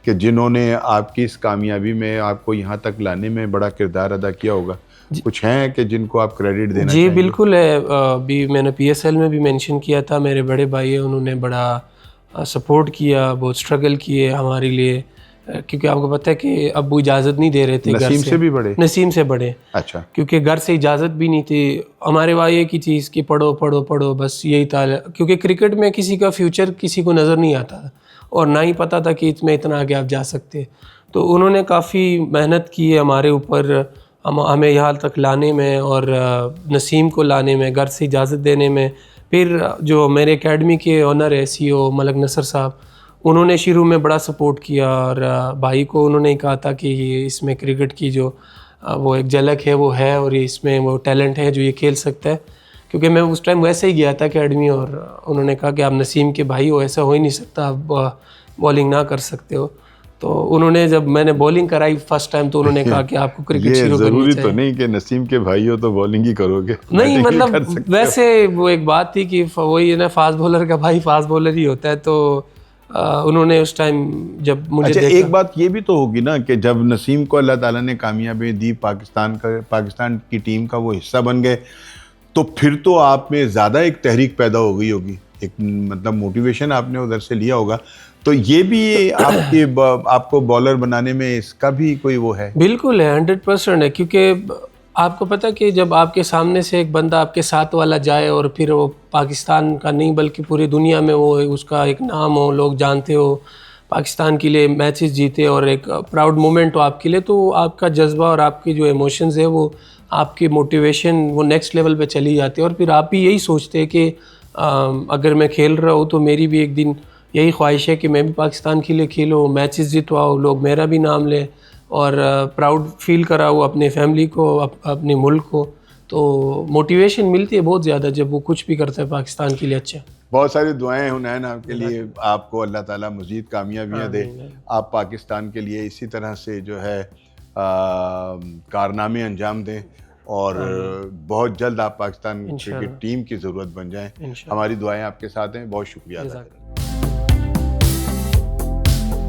कि जिन्होंने आपकी इस कामयाबी में आपको यहाँ तक लाने में बड़ा किरदार अदा किया होगा, कुछ हैं कि जिनको आप क्रेडिट देना जी चाहेंगे? बिल्कुल है, अभी मैंने PSL में भी मेंशन किया था, मेरे बड़े भाई है, उन्होंने बड़ा सपोर्ट किया, बहुत स्ट्रगल किए हमारे लिए, क्योंकि आपको पता है कि अब्बू इजाज़त नहीं दे रहे थे घर से। नसीम से भी बड़े? नसीम से बड़े। अच्छा। क्योंकि घर से इजाज़त भी नहीं थी हमारे वहाँ, एक ही चीज़ कि पढ़ो पढ़ो पढ़ो, बस यही था, क्योंकि क्रिकेट में किसी का फ्यूचर किसी को नज़र नहीं आता था और ना ही पता था कि इसमें इतना आगे आप जा सकते। तो उन्होंने काफ़ी मेहनत की है हमारे ऊपर, हमें यहाँ तक लाने में और नसीम को लाने में, घर से इजाज़त देने में। फिर जो मेरे एकेडमी के ओनर है CEO मलक नसर साहब, उन्होंने शुरू में बड़ा सपोर्ट किया, और भाई को उन्होंने कहा था कि इसमें क्रिकेट की जो वो एक झलक है वो है, और इसमें वो टैलेंट है जो ये खेल सकता है। क्योंकि मैं उस टाइम वैसे ही गया था एकेडमी, और उन्होंने कहा कि आप नसीम के भाई हो, ऐसा हो ही नहीं सकता, आप बॉलिंग ना कर सकते हो। तो उन्होंने, जब मैंने बॉलिंग कराई फर्स्ट टाइम, तो उन्होंने कहा कि आपको क्रिकेट शुरू करनी चाहिए। जरूरी तो नहीं कि नसीम के भाई हो तो बॉलिंग ही करोगे, नहीं, मतलब वैसे वो एक बात थी कि वही है ना, फास्ट बॉलर का भाई फास्ट बॉलर ही होता है। तो उन्होंने उस टाइम जब मुझे अच्छा, देखा, एक बात ये भी तो होगी ना कि जब नसीम को अल्लाह ताला ने कामयाबी दी, पाकिस्तान की टीम का वो हिस्सा बन गए, तो फिर तो आप में ज़्यादा एक तहरीक पैदा हो गई होगी एक मतलब मोटिवेशन आपने उधर से लिया होगा, तो ये भी आपको बॉलर बनाने में इसका भी कोई वो है? बिल्कुल है, 100% है, क्योंकि आपको पता है कि जब आपके सामने से एक बंदा आपके साथ वाला जाए और फिर वो पाकिस्तान का नहीं बल्कि पूरी दुनिया में वो उसका एक नाम हो, लोग जानते हो, पाकिस्तान के लिए मैचेस जीते और एक प्राउड मोमेंट हो आपके लिए, तो आपका जज्बा और आपकी जो इमोशंस है वो आपकी मोटिवेशन वो नेक्स्ट लेवल पे चली जाती है। और फिर आप भी यही सोचते हैं कि अगर मैं खेल रहा हूँ तो मेरी भी एक दिन यही ख्वाहिश है कि मैं भी पाकिस्तान के लिए खेलूँ, मैचेस जितवाऊँ, लोग मेरा भी नाम लें और प्राउड फील कराऊँ अपने फैमिली को, अपने मुल्क को। तो मोटिवेशन मिलती है बहुत ज़्यादा जब वो कुछ भी करता है पाकिस्तान के लिए अच्छा। बहुत सारी दुआएं हैं हुनैन आपके लिए, आपको अल्लाह ताला मज़ीद कामयाबियाँ दे, आप पाकिस्तान के लिए इसी तरह से जो है कारनामे अंजाम दें और बहुत जल्द आप पाकिस्तान क्रिकेट टीम की ज़रूरत बन जाएं। हमारी दुआएं आपके साथ हैं। बहुत शुक्रिया अदा करें।